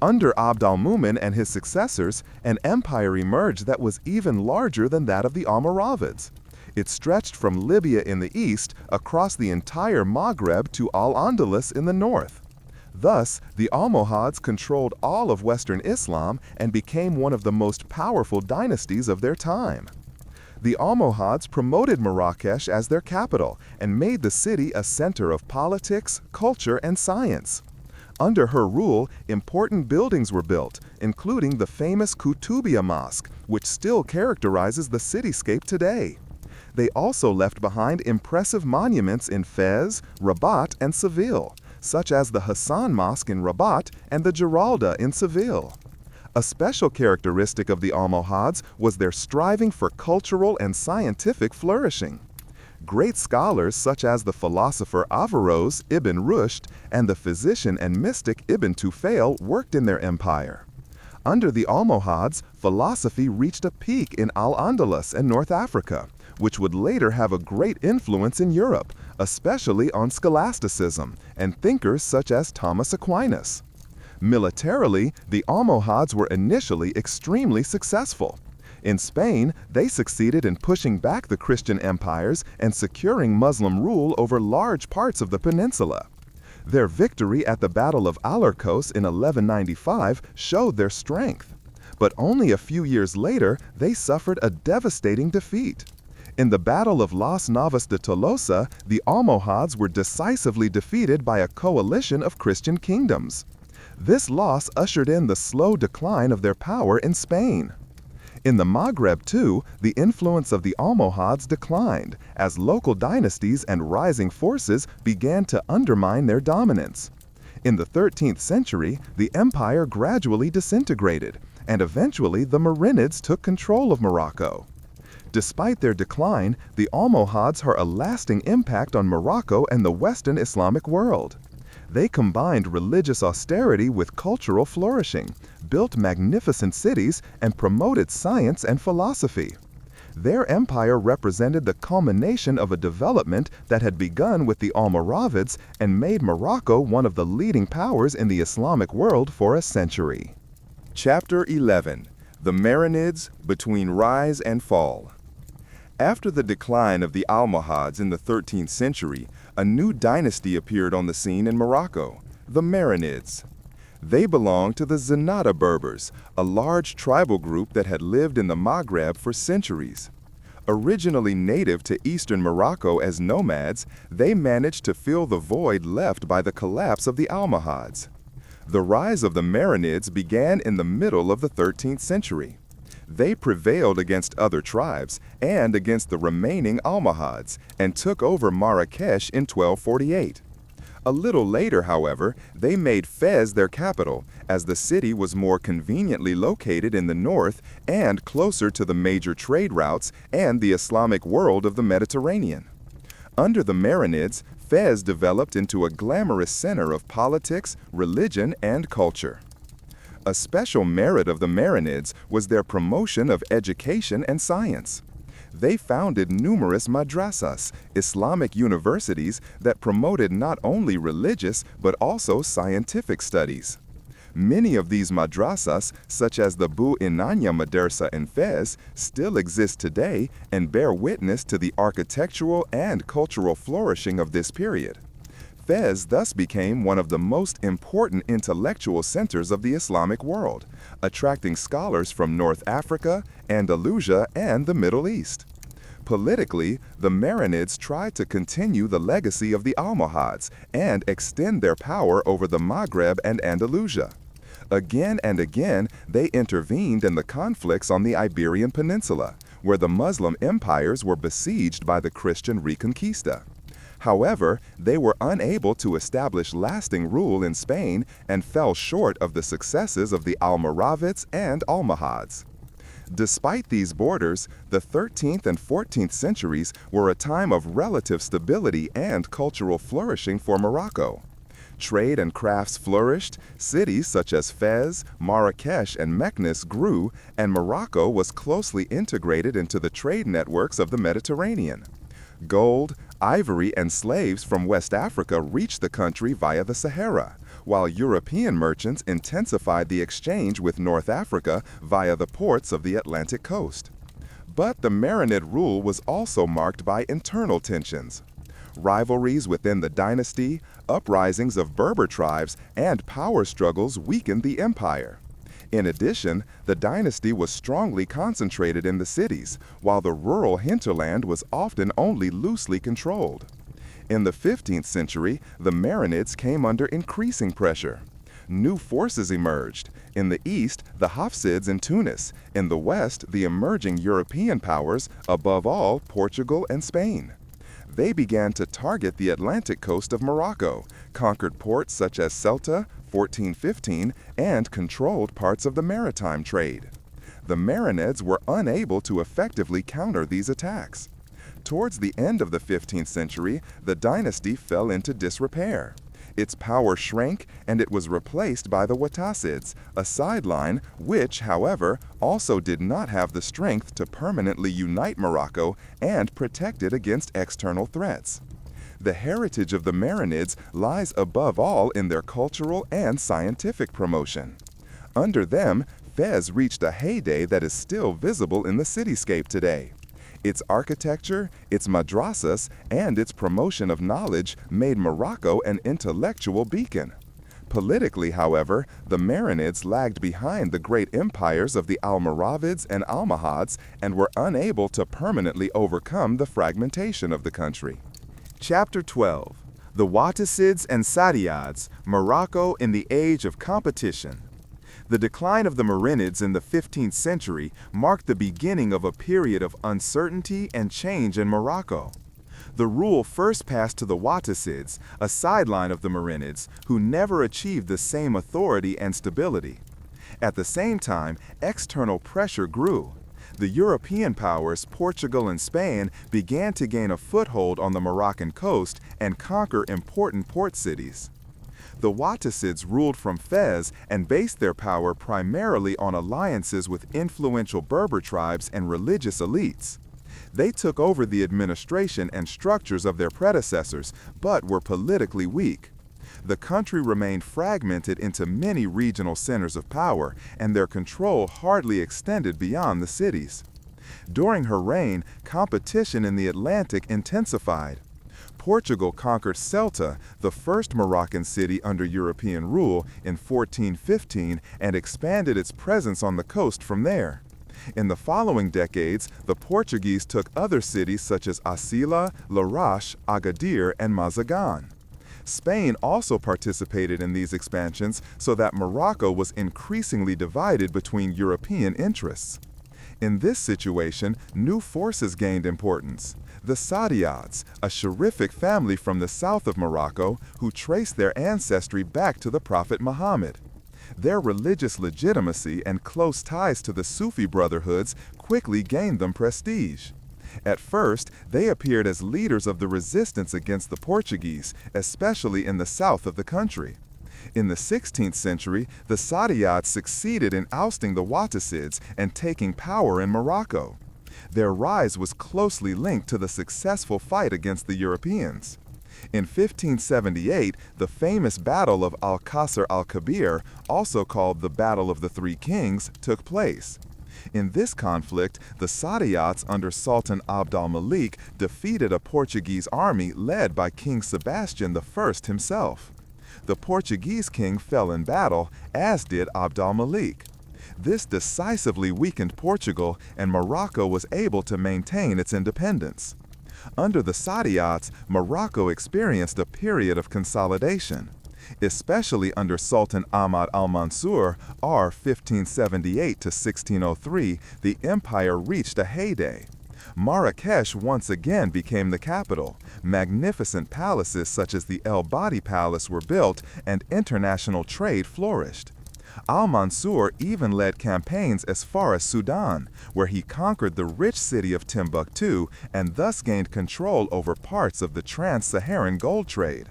Speaker 1: Under Abd al-Mu'min and his successors, an empire emerged that was even larger than that of the Almoravids. It stretched from Libya in the east across the entire Maghreb to Al-Andalus in the north. Thus, the Almohads controlled all of Western Islam and became one of the most powerful dynasties of their time. The Almohads promoted Marrakesh as their capital and made the city a center of politics, culture, and science. Under her rule, important buildings were built, including the famous Kutubiyya Mosque, which still characterizes the cityscape today. They also left behind impressive monuments in Fez, Rabat, and Seville, such as the Hassan Mosque in Rabat and the Giralda in Seville. A special characteristic of the Almohads was their striving for cultural and scientific flourishing. Great scholars such as the philosopher Averroes Ibn Rushd and the physician and mystic Ibn Tufayl worked in their empire. Under the Almohads, philosophy reached a peak in Al-Andalus and North Africa, which would later have a great influence in Europe, especially on scholasticism and thinkers such as Thomas Aquinas. Militarily, the Almohads were initially extremely successful. In Spain, they succeeded in pushing back the Christian empires and securing Muslim rule over large parts of the peninsula. Their victory at the Battle of Alarcos in 1195 showed their strength. But only a few years later, they suffered a devastating defeat. In the Battle of Las Navas de Tolosa, the Almohads were decisively defeated by a coalition of Christian kingdoms. This loss ushered in the slow decline of their power in Spain. In the Maghreb, too, the influence of the Almohads declined as local dynasties and rising forces began to undermine their dominance. In the 13th century, the empire gradually disintegrated, and eventually the Marinids took control of Morocco. Despite their decline, the Almohads had a lasting impact on Morocco and the Western Islamic world. They combined religious austerity with cultural flourishing, built magnificent cities, and promoted science and philosophy. Their empire represented the culmination of a development that had begun with the Almoravids and made Morocco one of the leading powers in the Islamic world for a century. Chapter 11. The Marinids, Between Rise and Fall. After the decline of the Almohads in the 13th century, a new dynasty appeared on the scene in Morocco, the Marinids. They belonged to the Zenata Berbers, a large tribal group that had lived in the Maghreb for centuries. Originally native to eastern Morocco as nomads, they managed to fill the void left by the collapse of the Almohads. The rise of the Marinids began in the middle of the 13th century. They prevailed against other tribes and against the remaining Almohads and took over Marrakesh in 1248. A little later, however, they made Fez their capital, as the city was more conveniently located in the north and closer to the major trade routes and the Islamic world of the Mediterranean. Under the Marinids, Fez developed into a glamorous center of politics, religion, and culture. A special merit of the Marinids was their promotion of education and science. They founded numerous madrasas, Islamic universities that promoted not only religious but also scientific studies. Many of these madrasas, such as the Bu Inanya Madrasa in Fez, still exist today and bear witness to the architectural and cultural flourishing of this period. Fez thus became one of the most important intellectual centers of the Islamic world, attracting scholars from North Africa, Andalusia, and the Middle East. Politically, the Marinids tried to continue the legacy of the Almohads and extend their power over the Maghreb and Andalusia. Again and again, they intervened in the conflicts on the Iberian Peninsula, where the Muslim empires were besieged by the Christian Reconquista. However, they were unable to establish lasting rule in Spain and fell short of the successes of the Almoravids and Almohads. Despite these borders, the 13th and 14th centuries were a time of relative stability and cultural flourishing for Morocco. Trade and crafts flourished, cities such as Fez, Marrakesh, and Meknes grew, and Morocco was closely integrated into the trade networks of the Mediterranean. Gold, ivory, and slaves from West Africa reached the country via the Sahara, while European merchants intensified the exchange with North Africa via the ports of the Atlantic coast. But the Marinid rule was also marked by internal tensions. Rivalries within the dynasty, uprisings of Berber tribes, and power struggles weakened the empire. In addition, the dynasty was strongly concentrated in the cities, while the rural hinterland was often only loosely controlled. In the 15th century, the Marinids came under increasing pressure. New forces emerged. In the east, the Hafsids in Tunis. In the west, the emerging European powers, above all, Portugal and Spain. They began to target the Atlantic coast of Morocco, conquered ports such as Ceuta, 1415, and controlled parts of the maritime trade. The Marinids were unable to effectively counter these attacks. Towards the end of the 15th century, the dynasty fell into disrepair. Its power shrank and it was replaced by the Wattasids, a sideline which, however, also did not have the strength to permanently unite Morocco and protect it against external threats. The heritage of the Marinids lies above all in their cultural and scientific promotion. Under them, Fez reached a heyday that is still visible in the cityscape today. Its architecture, its madrasas, and its promotion of knowledge made Morocco an intellectual beacon. Politically, however, the Marinids lagged behind the great empires of the Almoravids and Almohads and were unable to permanently overcome the fragmentation of the country. Chapter 12. The Wattasids and Saadiads, Morocco in the Age of Competition. The decline of the Marinids in the 15th century marked the beginning of a period of uncertainty and change in Morocco. The rule first passed to the Wattasids, a sideline of the Marinids, who never achieved the same authority and stability. At the same time, external pressure grew. The European powers, Portugal and Spain, began to gain a foothold on the Moroccan coast and conquer important port cities. The Wattasids ruled from Fez and based their power primarily on alliances with influential Berber tribes and religious elites. They took over the administration and structures of their predecessors, but were politically weak. The country remained fragmented into many regional centers of power, and their control hardly extended beyond the cities. During her reign, competition in the Atlantic intensified. Portugal conquered Ceuta, the first Moroccan city under European rule, in 1415 and expanded its presence on the coast from there. In the following decades, the Portuguese took other cities such as Asila, Larache, Agadir, and Mazagan. Spain also participated in these expansions so that Morocco was increasingly divided between European interests. In this situation, new forces gained importance. The Saadiads, a Sharific family from the south of Morocco who traced their ancestry back to the Prophet Muhammad. Their religious legitimacy and close ties to the Sufi brotherhoods quickly gained them prestige. At first, they appeared as leaders of the resistance against the Portuguese, especially in the south of the country. In the 16th century, the Saadiads succeeded in ousting the Wattasids and taking power in Morocco. Their rise was closely linked to the successful fight against the Europeans. In 1578, the famous Battle of Al-Qasr al-Kabir, also called the Battle of the Three Kings, took place. In this conflict, the Saadiads under Sultan Abd al-Malik defeated a Portuguese army led by King Sebastian I himself. The Portuguese king fell in battle, as did Abd al-Malik. This decisively weakened Portugal, and Morocco was able to maintain its independence. Under the Saadiads, Morocco experienced a period of consolidation. Especially under Sultan Ahmad al-Mansur, R. 1578 to 1603, the empire reached a heyday. Marrakesh once again became the capital. Magnificent palaces such as the El Badi Palace were built, and international trade flourished. Al-Mansur even led campaigns as far as Sudan, where he conquered the rich city of Timbuktu and thus gained control over parts of the trans-Saharan gold trade.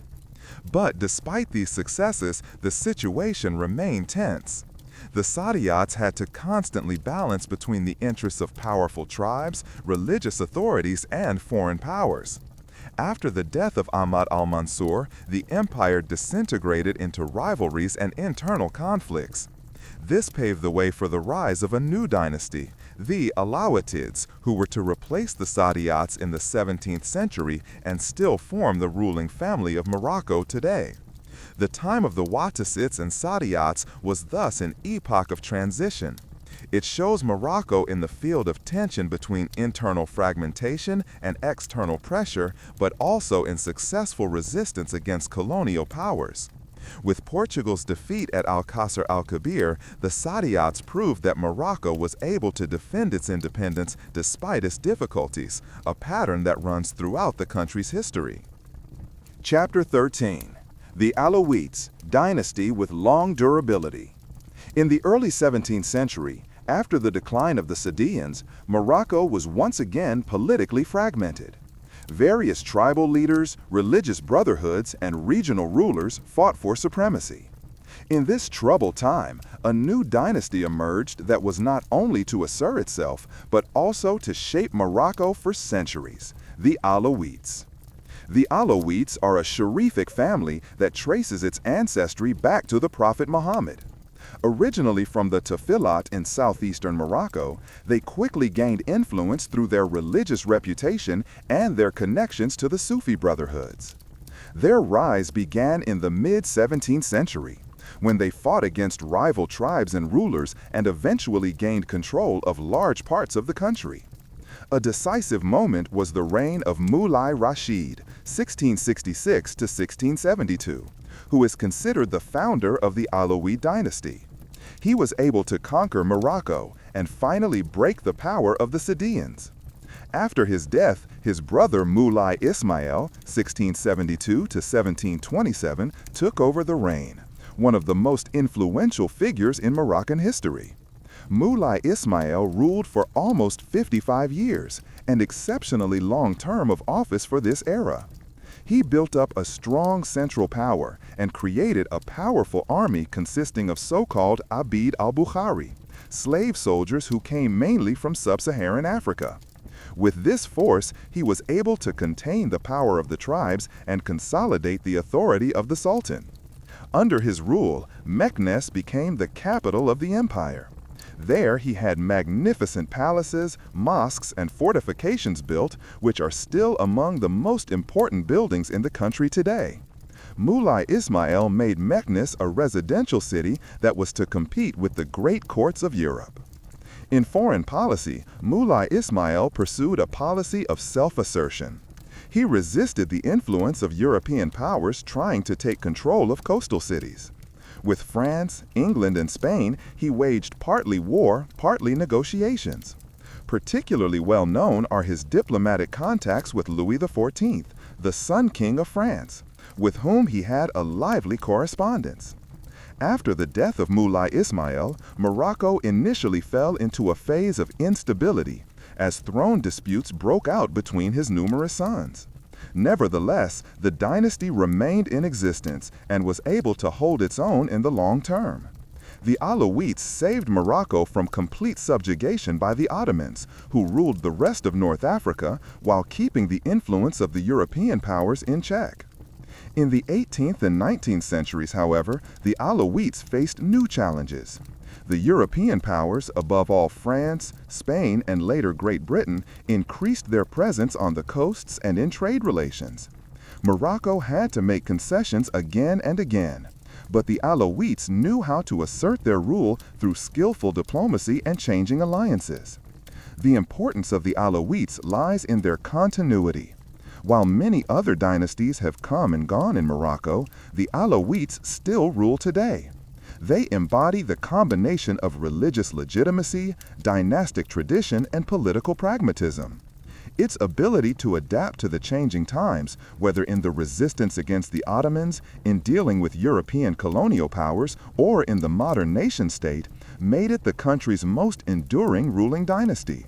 Speaker 1: But despite these successes, the situation remained tense. The Saadiads had to constantly balance between the interests of powerful tribes, religious authorities, and foreign powers. After the death of Ahmad al-Mansur, the empire disintegrated into rivalries and internal conflicts. This paved the way for the rise of a new dynasty, the Almoravids, who were to replace the Saadiads in the 17th century and still form the ruling family of Morocco today. The time of the Wattasids and Saadiads was thus an epoch of transition. It shows Morocco in the field of tension between internal fragmentation and external pressure, but also in successful resistance against colonial powers. With Portugal's defeat at Al-Qasr al-Kabir, the Saadiads proved that Morocco was able to defend its independence despite its difficulties, a pattern that runs throughout the country's history. Chapter 13. The Alawites, Dynasty with Long Durability. In the early 17th century, after the decline of the Saadians, Morocco was once again politically fragmented. Various tribal leaders, religious brotherhoods, and regional rulers fought for supremacy. In this troubled time, a new dynasty emerged that was not only to assert itself, but also to shape Morocco for centuries: the Alawites. The Alawites are a Sharific family that traces its ancestry back to the Prophet Muhammad. Originally from the Tafilat in southeastern Morocco, they quickly gained influence through their religious reputation and their connections to the Sufi brotherhoods. Their rise began in the mid-17th century, when they fought against rival tribes and rulers and eventually gained control of large parts of the country. A decisive moment was the reign of Moulay Rashid, 1666 to 1672, who is considered the founder of the Alawite dynasty. He was able to conquer Morocco and finally break the power of the Saadians. After his death, his brother Moulay Ismail, 1672 to 1727, took over the reign, one of the most influential figures in Moroccan history. Moulay Ismail ruled for almost 55 years, an exceptionally long term of office for this era. He built up a strong central power and created a powerful army consisting of so-called Abid al-Bukhari, slave soldiers who came mainly from sub-Saharan Africa. With this force, he was able to contain the power of the tribes and consolidate the authority of the Sultan. Under his rule, Meknes became the capital of the empire. There he had magnificent palaces, mosques, and fortifications built, which are still among the most important buildings in the country today. Moulay Ismail made Meknes a residential city that was to compete with the great courts of Europe. In foreign policy, Moulay Ismail pursued a policy of self-assertion. He resisted the influence of European powers trying to take control of coastal cities. With France, England, and Spain, he waged partly war, partly negotiations. Particularly well known are his diplomatic contacts with Louis XIV, the Sun King of France, with whom he had a lively correspondence. After the death of Moulay Ismail, Morocco initially fell into a phase of instability, as throne disputes broke out between his numerous sons. Nevertheless, the dynasty remained in existence and was able to hold its own in the long term. The Alawites saved Morocco from complete subjugation by the Ottomans, who ruled the rest of North Africa while keeping the influence of the European powers in check. In the 18th and 19th centuries, however, the Alawites faced new challenges. The European powers, above all France, Spain, and later Great Britain, increased their presence on the coasts and in trade relations. Morocco had to make concessions again and again, but the Alawites knew how to assert their rule through skillful diplomacy and changing alliances. The importance of the Alawites lies in their continuity. While many other dynasties have come and gone in Morocco, the Alawites still rule today. They embody the combination of religious legitimacy, dynastic tradition, and political pragmatism. Its ability to adapt to the changing times, whether in the resistance against the Ottomans, in dealing with European colonial powers, or in the modern nation-state, made it the country's most enduring ruling dynasty.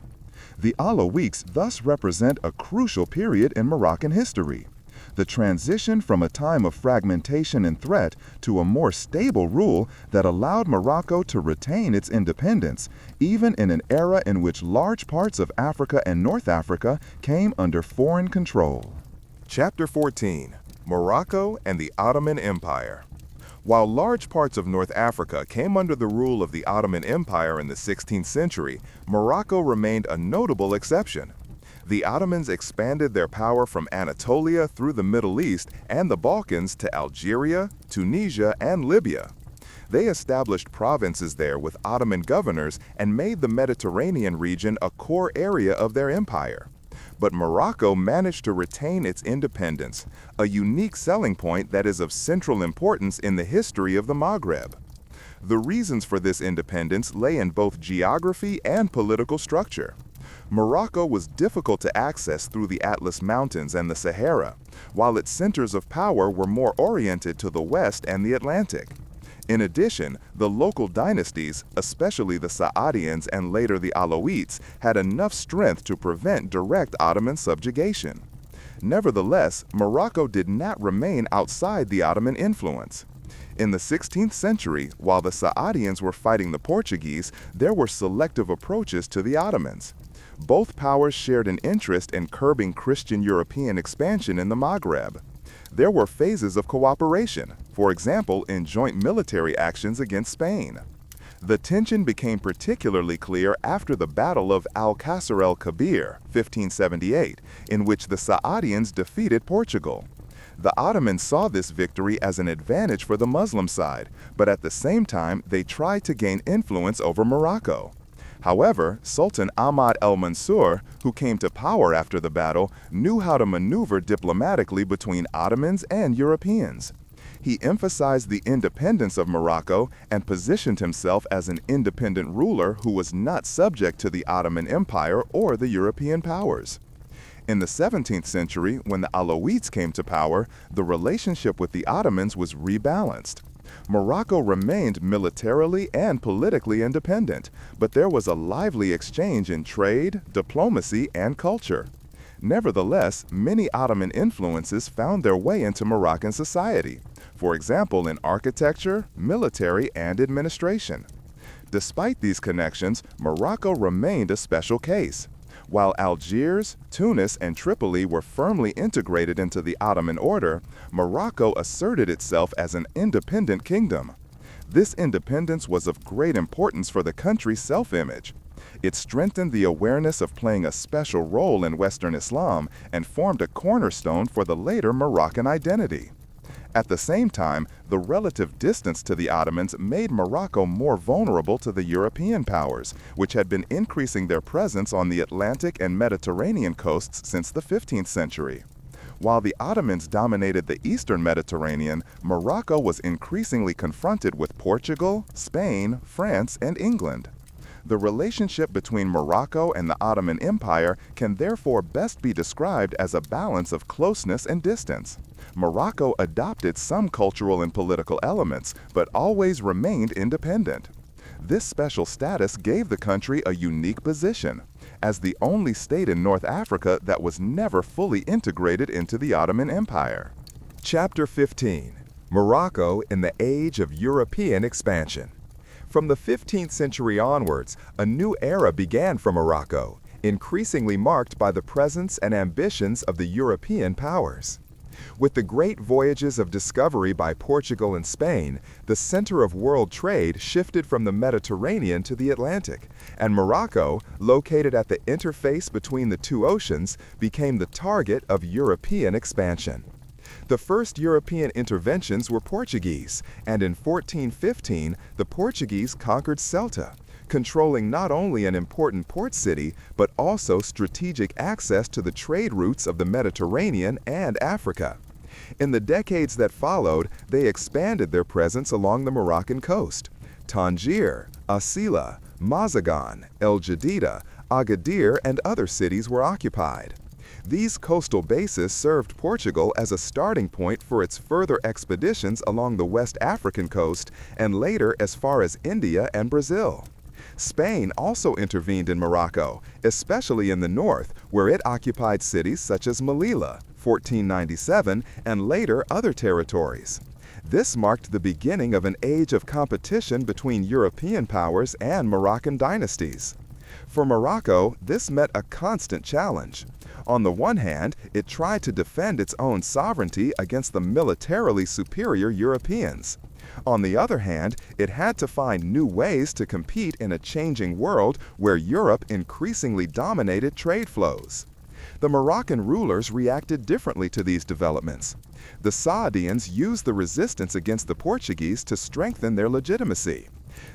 Speaker 1: The Alawites thus represent a crucial period in Moroccan history. The transition from a time of fragmentation and threat to a more stable rule that allowed Morocco to retain its independence, even in an era in which large parts of Africa and North Africa came under foreign control. Chapter 14: Morocco and the Ottoman Empire. While large parts of North Africa came under the rule of the Ottoman Empire in the 16th century, Morocco remained a notable exception. The Ottomans expanded their power from Anatolia through the Middle East and the Balkans to Algeria, Tunisia, and Libya. They established provinces there with Ottoman governors and made the Mediterranean region a core area of their empire. But Morocco managed to retain its independence, a unique selling point that is of central importance in the history of the Maghreb. The reasons for this independence lay in both geography and political structure. Morocco was difficult to access through the Atlas Mountains and the Sahara, while its centers of power were more oriented to the west and the Atlantic. In addition, the local dynasties, especially the Saadians and later the Alawites, had enough strength to prevent direct Ottoman subjugation. Nevertheless, Morocco did not remain outside the Ottoman influence. In the 16th century, while the Saadians were fighting the Portuguese, there were selective approaches to the Ottomans. Both powers shared an interest in curbing Christian European expansion in the Maghreb. There were phases of cooperation, for example, in joint military actions against Spain. The tension became particularly clear after the Battle of Al-Qasr el-Kabir, 1578, in which the Saadians defeated Portugal. The Ottomans saw this victory as an advantage for the Muslim side, but at the same time they tried to gain influence over Morocco. However, Sultan Ahmad el-Mansur, who came to power after the battle, knew how to maneuver diplomatically between Ottomans and Europeans. He emphasized the independence of Morocco and positioned himself as an independent ruler who was not subject to the Ottoman Empire or the European powers. In the 17th century, when the Alawites came to power, the relationship with the Ottomans was rebalanced. Morocco remained militarily and politically independent, but there was a lively exchange in trade, diplomacy, and culture. Nevertheless, many Ottoman influences found their way into Moroccan society, for example in architecture, military, and administration. Despite these connections, Morocco remained a special case. While Algiers, Tunis, and Tripoli were firmly integrated into the Ottoman order, Morocco asserted itself as an independent kingdom. This independence was of great importance for the country's self-image. It strengthened the awareness of playing a special role in Western Islam and formed a cornerstone for the later Moroccan identity. At the same time, the relative distance to the Ottomans made Morocco more vulnerable to the European powers, which had been increasing their presence on the Atlantic and Mediterranean coasts since the 15th century. While the Ottomans dominated the eastern Mediterranean, Morocco was increasingly confronted with Portugal, Spain, France, and England. The relationship between Morocco and the Ottoman Empire can therefore best be described as a balance of closeness and distance. Morocco adopted some cultural and political elements, but always remained independent. This special status gave the country a unique position, as the only state in North Africa that was never fully integrated into the Ottoman Empire. Chapter 15. Morocco in the Age of European Expansion. From the 15th century onwards, a new era began for Morocco, increasingly marked by the presence and ambitions of the European powers. With the great voyages of discovery by Portugal and Spain, the center of world trade shifted from the Mediterranean to the Atlantic, and Morocco, located at the interface between the two oceans, became the target of European expansion. The first European interventions were Portuguese, and in 1415, the Portuguese conquered Ceuta, controlling not only an important port city, but also strategic access to the trade routes of the Mediterranean and Africa. In the decades that followed, they expanded their presence along the Moroccan coast. Tangier, Asila, Mazagan, El Jadida, Agadir, and other cities were occupied. These coastal bases served Portugal as a starting point for its further expeditions along the West African coast and later as far as India and Brazil. Spain also intervened in Morocco, especially in the north, where it occupied cities such as Melilla, 1497, and later other territories. This marked the beginning of an age of competition between European powers and Moroccan dynasties. For Morocco, this met a constant challenge. On the one hand, it tried to defend its own sovereignty against the militarily superior Europeans. On the other hand, it had to find new ways to compete in a changing world where Europe increasingly dominated trade flows. The Moroccan rulers reacted differently to these developments. The Saadians used the resistance against the Portuguese to strengthen their legitimacy.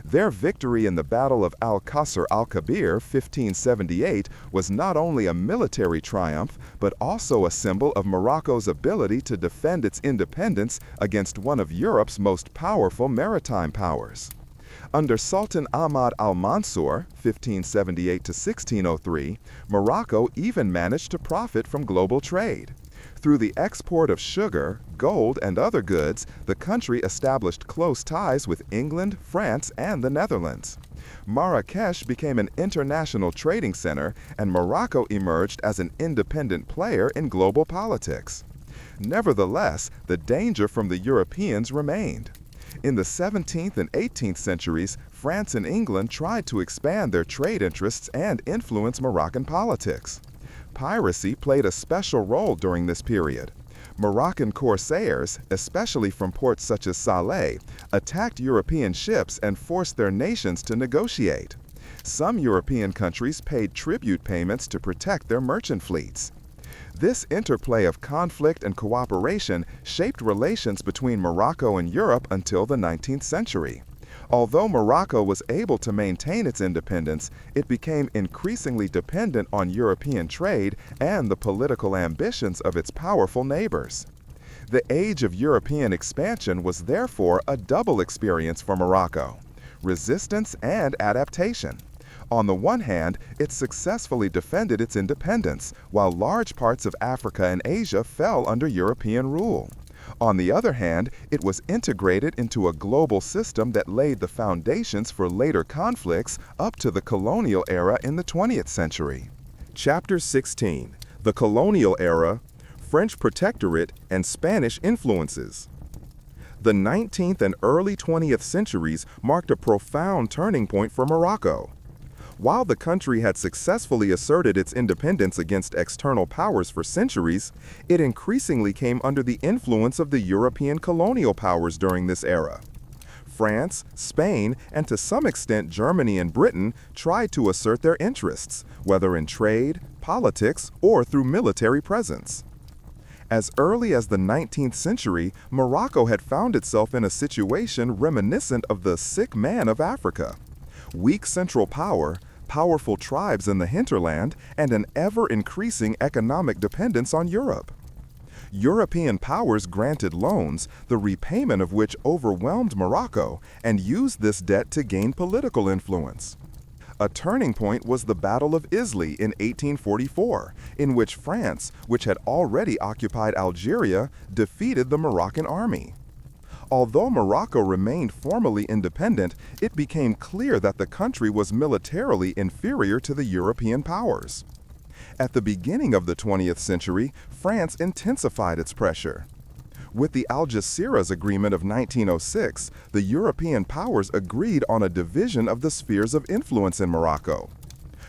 Speaker 1: Their victory in the Battle of Al-Qasr el-Kabir, 1578, was not only a military triumph, but also a symbol of Morocco's ability to defend its independence against one of Europe's most powerful maritime powers. Under Sultan Ahmad al-Mansur, 1578 to 1603, Morocco even managed to profit from global trade. Through the export of sugar, gold, and other goods, the country established close ties with England, France, and the Netherlands. Marrakesh became an international trading center, and Morocco emerged as an independent player in global politics. Nevertheless, the danger from the Europeans remained. In the 17th and 18th centuries, France and England tried to expand their trade interests and influence Moroccan politics. Piracy played a special role during this period. Moroccan corsairs, especially from ports such as Salé, attacked European ships and forced their nations to negotiate. Some European countries paid tribute payments to protect their merchant fleets. This interplay of conflict and cooperation shaped relations between Morocco and Europe until the 19th century. Although Morocco was able to maintain its independence, it became increasingly dependent on European trade and the political ambitions of its powerful neighbors. The age of European expansion was therefore a double experience for Morocco: resistance and adaptation. On the one hand, it successfully defended its independence, while large parts of Africa and Asia fell under European rule. On the other hand, it was integrated into a global system that laid the foundations for later conflicts up to the colonial era in the 20th century. Chapter 16: The Colonial Era, French Protectorate, and Spanish Influences. The 19th and early 20th centuries marked a profound turning point for Morocco. While the country had successfully asserted its independence against external powers for centuries, it increasingly came under the influence of the European colonial powers during this era. France, Spain, and to some extent Germany and Britain tried to assert their interests, whether in trade, politics, or through military presence. As early as the 19th century, Morocco had found itself in a situation reminiscent of the sick man of Africa. Weak central power, powerful tribes in the hinterland, and an ever-increasing economic dependence on Europe. European powers granted loans, the repayment of which overwhelmed Morocco, and used this debt to gain political influence. A turning point was the Battle of Isly in 1844, in which France, which had already occupied Algeria, defeated the Moroccan army. Although Morocco remained formally independent, it became clear that the country was militarily inferior to the European powers. At the beginning of the 20th century, France intensified its pressure. With the Algeciras Agreement of 1906, the European powers agreed on a division of the spheres of influence in Morocco.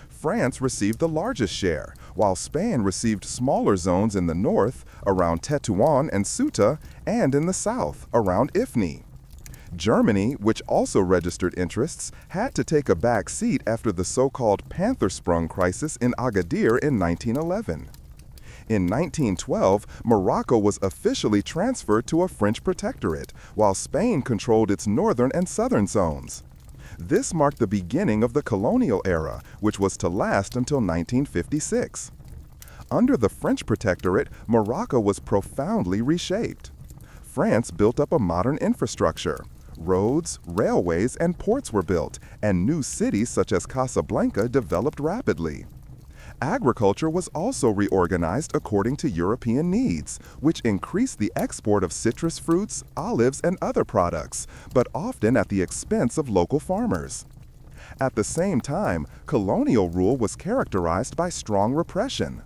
Speaker 1: France received the largest share, while Spain received smaller zones in the north, around Tétouan and Ceuta, and in the south, around Ifni. Germany, which also registered interests, had to take a back seat after the so-called Panther Sprung crisis in Agadir in 1911. In 1912, Morocco was officially transferred to a French protectorate, while Spain controlled its northern and southern zones. This marked the beginning of the colonial era, which was to last until 1956. Under the French protectorate, Morocco was profoundly reshaped. France built up a modern infrastructure. Roads, railways, and ports were built, and new cities such as Casablanca developed rapidly. Agriculture was also reorganized according to European needs, which increased the export of citrus fruits, olives, and other products, but often at the expense of local farmers. At the same time, colonial rule was characterized by strong repression.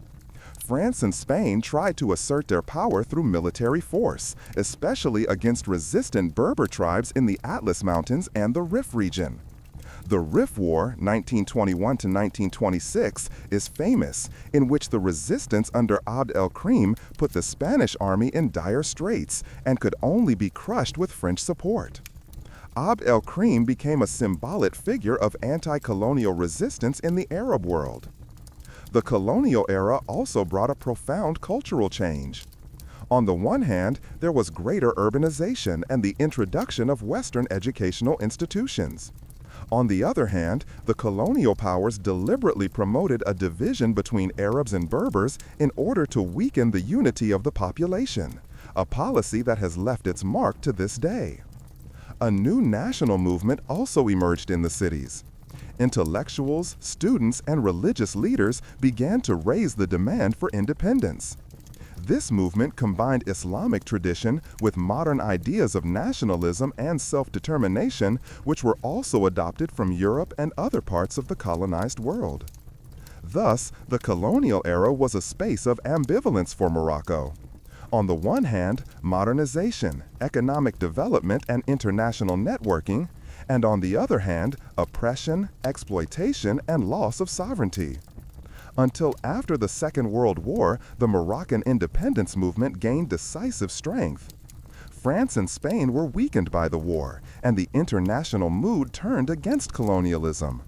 Speaker 1: France and Spain tried to assert their power through military force, especially against resistant Berber tribes in the Atlas Mountains and the Rif region. The Rif War, 1921 to 1926, is famous, in which the resistance under Abd el-Krim put the Spanish army in dire straits and could only be crushed with French support. Abd el-Krim became a symbolic figure of anti-colonial resistance in the Arab world. The colonial era also brought a profound cultural change. On the one hand, there was greater urbanization and the introduction of Western educational institutions. On the other hand, the colonial powers deliberately promoted a division between Arabs and Berbers in order to weaken the unity of the population, a policy that has left its mark to this day. A new national movement also emerged in the cities. Intellectuals, students, and religious leaders began to raise the demand for independence. This movement combined Islamic tradition with modern ideas of nationalism and self-determination, which were also adopted from Europe and other parts of the colonized world. Thus, the colonial era was a space of ambivalence for Morocco. On the one hand, modernization, economic development, and international networking, and on the other hand, oppression, exploitation, and loss of sovereignty. Until after the Second World War, the Moroccan independence movement gained decisive strength. France and Spain were weakened by the war, and the international mood turned against colonialism.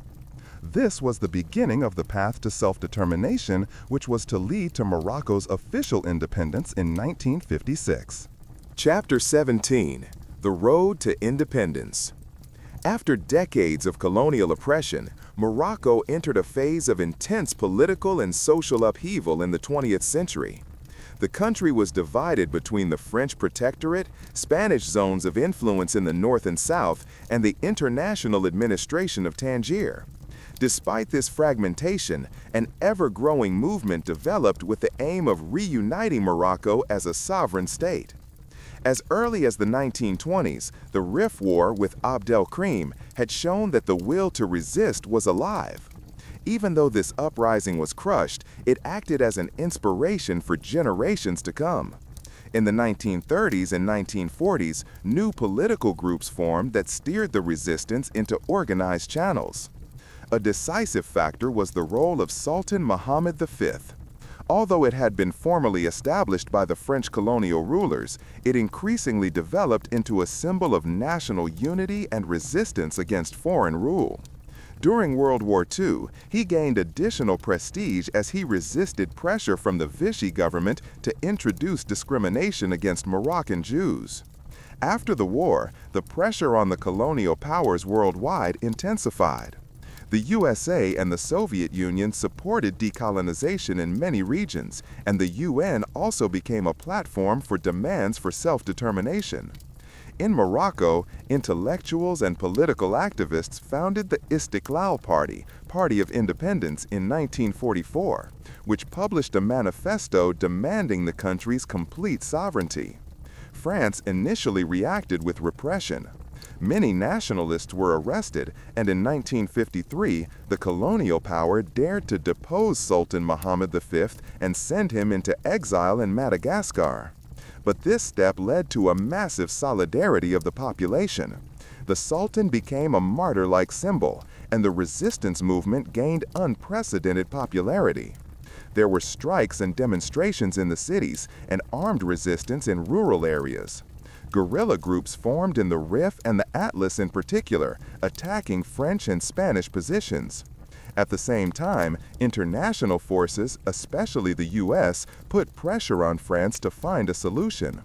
Speaker 1: This was the beginning of the path to self-determination, which was to lead to Morocco's official independence in 1956.
Speaker 2: Chapter 17: The Road to Independence. After decades of colonial oppression, Morocco entered a phase of intense political and social upheaval in the 20th century. The country was divided between the French protectorate, Spanish zones of influence in the north and south, and the international administration of Tangier. Despite this fragmentation, an ever-growing movement developed with the aim of reuniting Morocco as a sovereign state. As early as the 1920s, the Rif War with Abd el-Krim had shown that the will to resist was alive. Even though this uprising was crushed, it acted as an inspiration for generations to come. In the 1930s and 1940s, new political groups formed that steered the resistance into organized channels. A decisive factor was the role of Sultan Mohammed V. Although it had been formally established by the French colonial rulers, it increasingly developed into a symbol of national unity and resistance against foreign rule. During World War II, he gained additional prestige as he resisted pressure from the Vichy government to introduce discrimination against Moroccan Jews. After the war, the pressure on the colonial powers worldwide intensified. The USA and the Soviet Union supported decolonization in many regions, and the UN also became a platform for demands for self-determination. In Morocco, intellectuals and political activists founded the Istiqlal Party, Party of Independence, in 1944, which published a manifesto demanding the country's complete sovereignty. France initially reacted with repression. Many nationalists were arrested, and in 1953, the colonial power dared to depose Sultan Mohammed V and send him into exile in Madagascar. But this step led to a massive solidarity of the population. The Sultan became a martyr-like symbol, and the resistance movement gained unprecedented popularity. There were strikes and demonstrations in the cities, and armed resistance in rural areas. Guerrilla groups formed in the Rif and the Atlas in particular, attacking French and Spanish positions. At the same time, international forces, especially the US, put pressure on France to find a solution.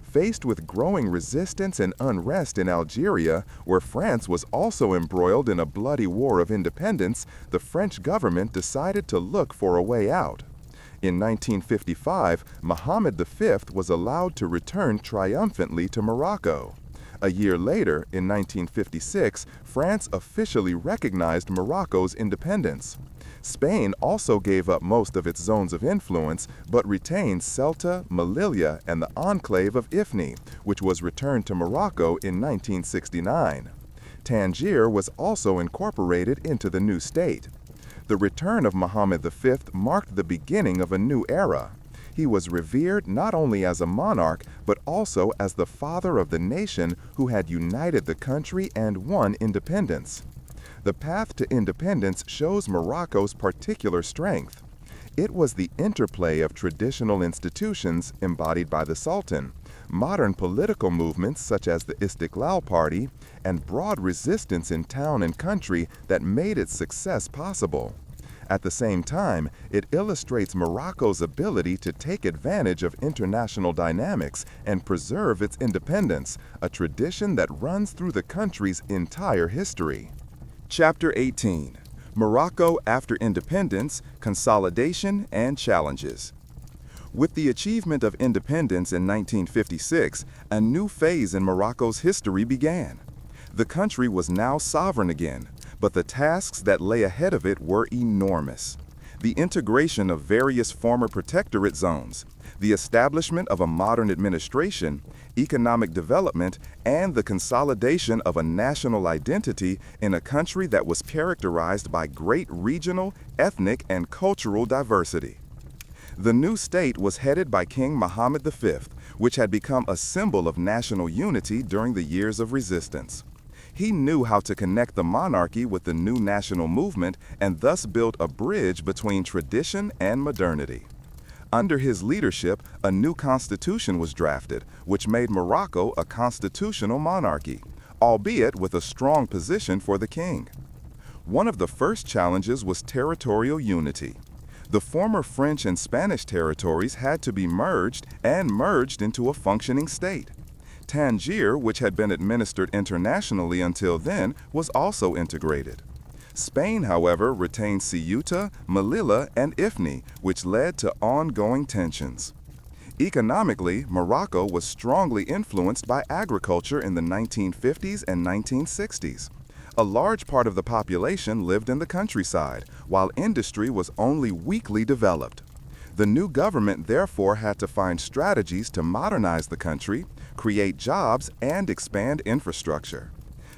Speaker 2: Faced with growing resistance and unrest in Algeria, where France was also embroiled in a bloody war of independence, the French government decided to look for a way out. In 1955, Mohammed V was allowed to return triumphantly to Morocco. A year later, in 1956, France officially recognized Morocco's independence. Spain also gave up most of its zones of influence, but retained Ceuta, Melilla, and the enclave of Ifni, which was returned to Morocco in 1969. Tangier was also incorporated into the new state. The return of Mohammed V marked the beginning of a new era. He was revered not only as a monarch, but also as the father of the nation who had united the country and won independence. The path to independence shows Morocco's particular strength. It was the interplay of traditional institutions embodied by the Sultan, modern political movements such as the Istiqlal Party, and broad resistance in town and country that made its success possible. At the same time, it illustrates Morocco's ability to take advantage of international dynamics and preserve its independence, a tradition that runs through the country's entire history. Chapter 18: Morocco after independence, consolidation, and challenges. With the achievement of independence in 1956, a new phase in Morocco's history began. The country was now sovereign again, but the tasks that lay ahead of it were enormous.
Speaker 1: the integration of various former protectorate zones, the establishment of a modern administration, economic development, and the consolidation of a national identity in a country that was characterized by great regional, ethnic, and cultural diversity. The new state was headed by King Mohammed V, which had become a symbol of national unity during the years of resistance. He knew how to connect the monarchy with the new national movement and thus built a bridge between tradition and modernity. Under his leadership, a new constitution was drafted, which made Morocco a constitutional monarchy, albeit with a strong position for the king. One of the first challenges was territorial unity. The former French and Spanish territories had to be merged into a functioning state. Tangier, which had been administered internationally until then, was also integrated. Spain, however, retained Ceuta, Melilla, and Ifni, which led to ongoing tensions. Economically, Morocco was strongly influenced by agriculture in the 1950s and 1960s. A large part of the population lived in the countryside, while industry was only weakly developed. The new government therefore had to find strategies to modernize the country, create jobs, and expand infrastructure.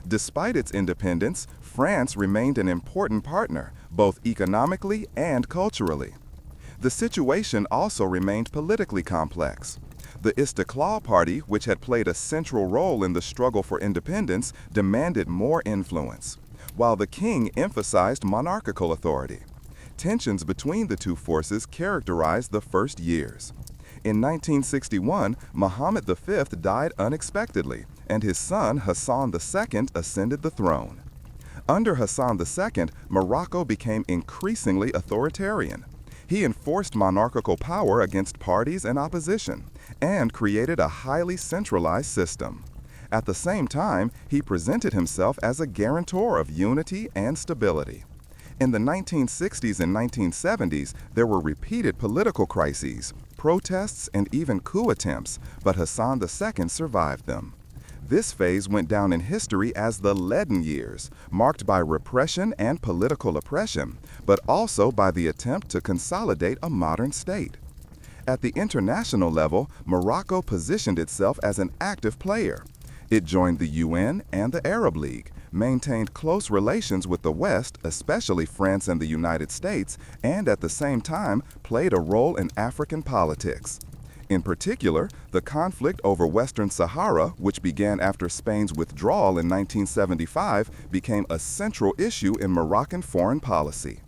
Speaker 1: Despite its independence, France remained an important partner, both economically and culturally. The situation also remained politically complex. The Istiqlal Party, which had played a central role in the struggle for independence, demanded more influence, while the king emphasized monarchical authority. Tensions between the two forces characterized the first years. In 1961, Mohammed V died unexpectedly, and his son Hassan II ascended the throne. Under Hassan II, Morocco became increasingly authoritarian. He enforced monarchical power against parties and opposition, and created a highly centralized system. At the same time, he presented himself as a guarantor of unity and stability. In the 1960s and 1970s, there were repeated political crises, protests, and even coup attempts, but Hassan II survived them. This phase went down in history as the Leaden Years, marked by repression and political oppression, but also by the attempt to consolidate a modern state. At the international level, Morocco positioned itself as an active player. It joined the UN and the Arab League, maintained close relations with the West, especially France and the United States, and at the same time played a role in African politics. In particular, the conflict over Western Sahara, which began after Spain's withdrawal in 1975, became a central issue in Moroccan foreign policy.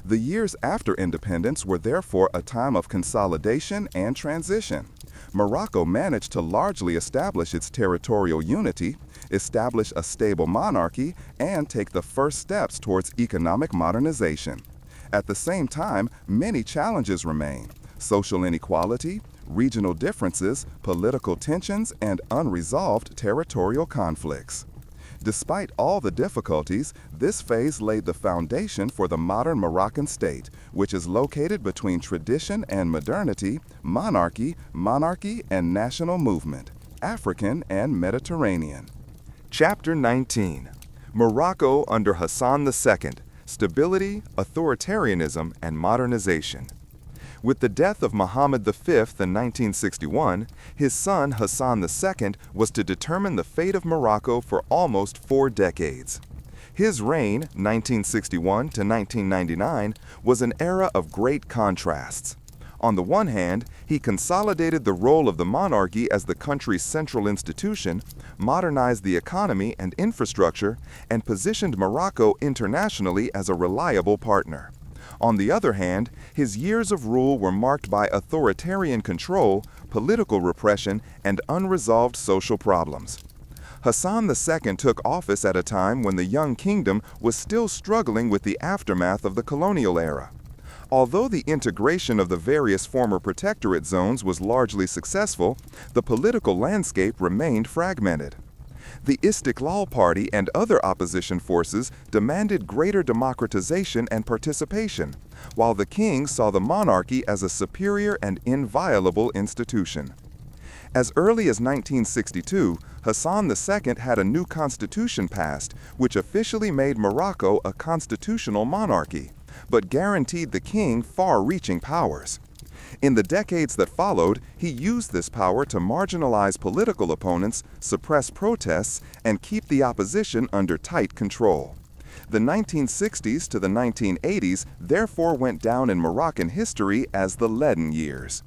Speaker 1: The years after independence were therefore a time of consolidation and transition. Morocco managed to largely establish its territorial unity, establish a stable monarchy, and take the first steps towards economic modernization. At the same time, many challenges remain: social inequality, regional differences, political tensions, and unresolved territorial conflicts. Despite all the difficulties, this phase laid the foundation for the modern Moroccan state, which is located between tradition and modernity, monarchy, and national movement, African and Mediterranean. Chapter 19. Morocco under Hassan II: Stability, Authoritarianism, and Modernization. With the death of Mohammed V in 1961, his son Hassan II was to determine the fate of Morocco for almost 4 decades. His reign, 1961 to 1999, was an era of great contrasts. On the one hand, he consolidated the role of the monarchy as the country's central institution, modernized the economy and infrastructure, and positioned Morocco internationally as a reliable partner. On the other hand, his years of rule were marked by authoritarian control, political repression, and unresolved social problems. Hassan II took office at a time when the young kingdom was still struggling with the aftermath of the colonial era. Although the integration of the various former protectorate zones was largely successful, the political landscape remained fragmented. The Istiqlal Party and other opposition forces demanded greater democratization and participation, while the king saw the monarchy as a superior and inviolable institution. As early as 1962, Hassan II had a new constitution passed, which officially made Morocco a constitutional monarchy, but guaranteed the king far-reaching powers. In the decades that followed, he used this power to marginalize political opponents, suppress protests, and keep the opposition under tight control. The 1960s to the 1980s therefore went down in Moroccan history as the Leaden Years.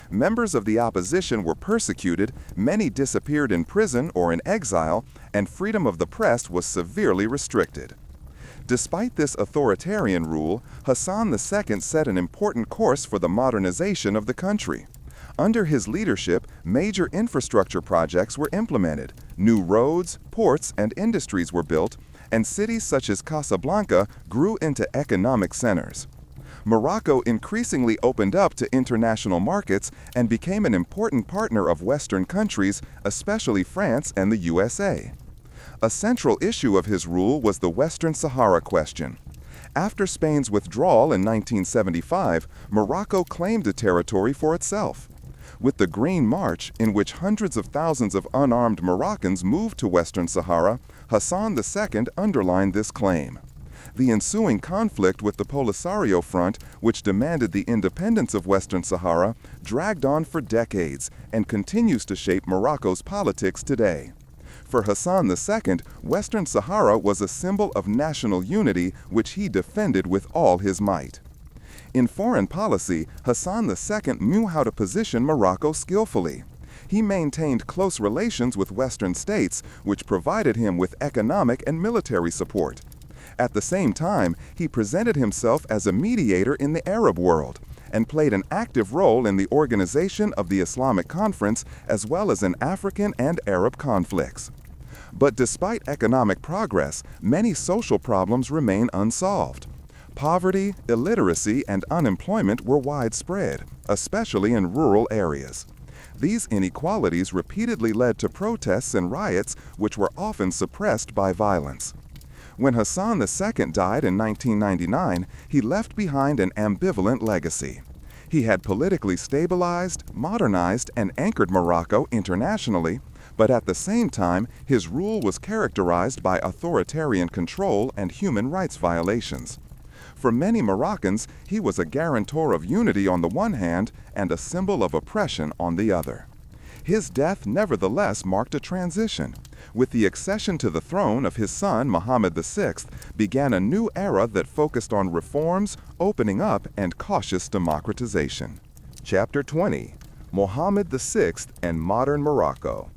Speaker 1: Members of the opposition were persecuted, many disappeared in prison or in exile, and freedom of the press was severely restricted. Despite this authoritarian rule, Hassan II set an important course for the modernization of the country. Under his leadership, major infrastructure projects were implemented, new roads, ports, and industries were built, and cities such as Casablanca grew into economic centers. Morocco increasingly opened up to international markets and became an important partner of Western countries, especially France and the USA. A central issue of his rule was the Western Sahara question. After Spain's withdrawal in 1975, Morocco claimed the territory for itself. With the Green March, in which hundreds of thousands of unarmed Moroccans moved to Western Sahara, Hassan II underlined this claim. The ensuing conflict with the Polisario Front, which demanded the independence of Western Sahara, dragged on for decades and continues to shape Morocco's politics today. For Hassan II, Western Sahara was a symbol of national unity which he defended with all his might. In foreign policy, Hassan II knew how to position Morocco skillfully. He maintained close relations with Western states, which provided him with economic and military support. At the same time, he presented himself as a mediator in the Arab world and played an active role in the organization of the Islamic Conference as well as in African and Arab conflicts. But despite economic progress, many social problems remain unsolved. Poverty, illiteracy, and unemployment were widespread, especially in rural areas. These inequalities repeatedly led to protests and riots, which were often suppressed by violence. When Hassan II died in 1999, he left behind an ambivalent legacy. He had politically stabilized, modernized, and anchored Morocco internationally, but at the same time, his rule was characterized by authoritarian control and human rights violations. For many Moroccans, he was a guarantor of unity on the one hand and a symbol of oppression on the other. His death nevertheless marked a transition. With the accession to the throne of his son Mohammed VI began a new era that focused on reforms, opening up, and cautious democratization. Chapter 20: Mohammed VI and Modern Morocco.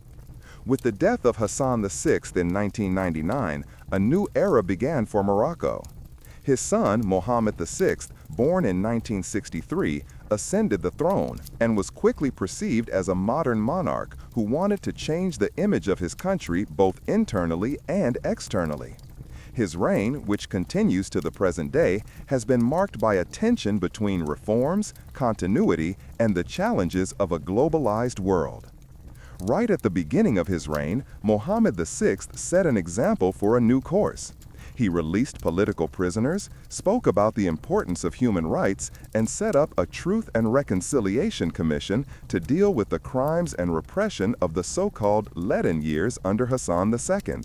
Speaker 1: With the death of Hassan VI in 1999, a new era began for Morocco. His son, Mohammed VI, born in 1963, ascended the throne and was quickly perceived as a modern monarch who wanted to change the image of his country both internally and externally. His reign, which continues to the present day, has been marked by a tension between reforms, continuity, and the challenges of a globalized world. Right at the beginning of his reign, Mohammed VI set an example for a new course. He released political prisoners, spoke about the importance of human rights, and set up a Truth and Reconciliation Commission to deal with the crimes and repression of the so-called Leaden Years under Hassan II.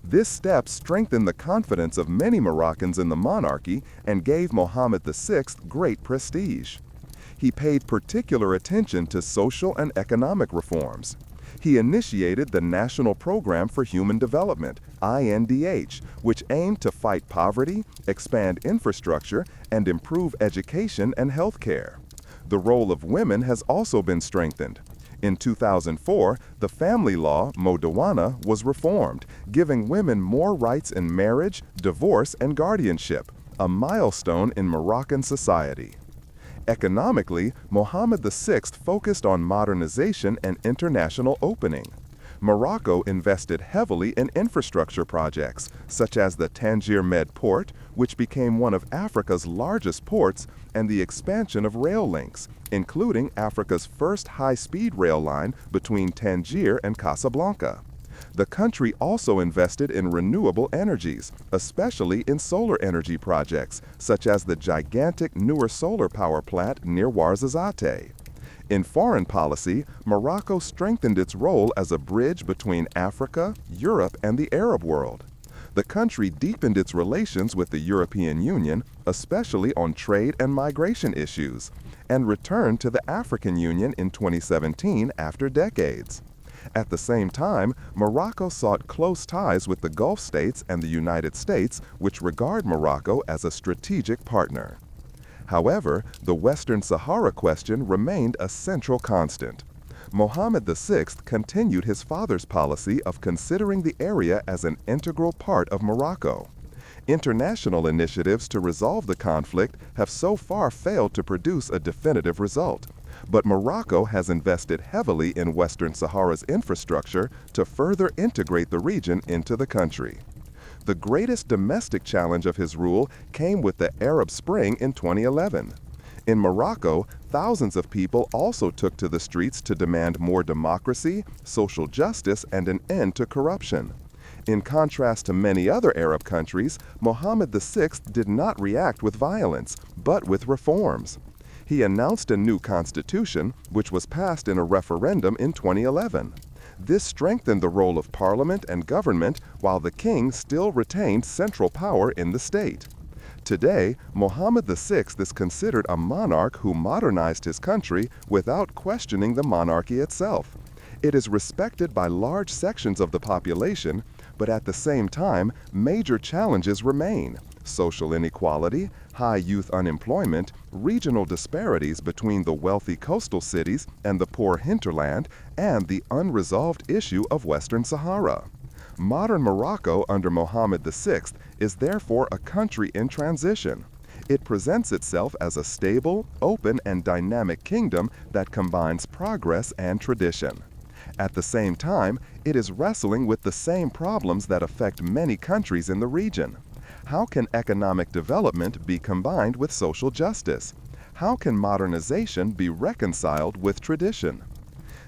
Speaker 1: This step strengthened the confidence of many Moroccans in the monarchy and gave Mohammed VI great prestige. He paid particular attention to social and economic reforms. He initiated the National Program for Human Development, INDH, which aimed to fight poverty, expand infrastructure, and improve education and health care. The role of women has also been strengthened. In 2004, the family law, Modawana, was reformed, giving women more rights in marriage, divorce, and guardianship, a milestone in Moroccan society. Economically, Mohammed VI focused on modernization and international opening. Morocco invested heavily in infrastructure projects, such as the Tangier Med port, which became one of Africa's largest ports, and the expansion of rail links, including Africa's first high-speed rail line between Tangier and Casablanca. The country also invested in renewable energies, especially in solar energy projects, such as the gigantic Nur solar power plant near Ouarzazate. In foreign policy, Morocco strengthened its role as a bridge between Africa, Europe, and the Arab world. The country deepened its relations with the European Union, especially on trade and migration issues, and returned to the African Union in 2017 after decades. At the same time, Morocco sought close ties with the Gulf states and the United States, which regard Morocco as a strategic partner. However, the Western Sahara question remained a central constant. Mohammed VI continued his father's policy of considering the area as an integral part of Morocco. International initiatives to resolve the conflict have so far failed to produce a definitive result, but Morocco has invested heavily in Western Sahara's infrastructure to further integrate the region into the country. The greatest domestic challenge of his rule came with the Arab Spring in 2011. In Morocco, thousands of people also took to the streets to demand more democracy, social justice, and an end to corruption. In contrast to many other Arab countries, Mohammed VI did not react with violence, but with reforms. He announced a new constitution, which was passed in a referendum in 2011. This strengthened the role of parliament and government, while the king still retained central power in the state. Today, Mohammed VI is considered a monarch who modernized his country without questioning the monarchy itself. It is respected by large sections of the population, but at the same time, major challenges remain: social inequality, high youth unemployment, regional disparities between the wealthy coastal cities and the poor hinterland, and the unresolved issue of Western Sahara. Modern Morocco under Mohammed VI is therefore a country in transition. It presents itself as a stable, open, and dynamic kingdom that combines progress and tradition. At the same time, it is wrestling with the same problems that affect many countries in the region. How can economic development be combined with social justice? How can modernization be reconciled with tradition?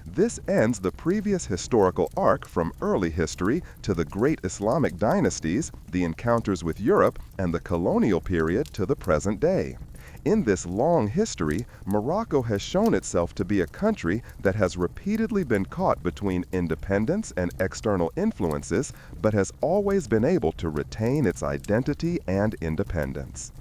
Speaker 1: This ends the previous historical arc from early history to the great Islamic dynasties, the encounters with Europe, and the colonial period to the present day. In this long history, Morocco has shown itself to be a country that has repeatedly been caught between independence and external influences, but has always been able to retain its identity and independence.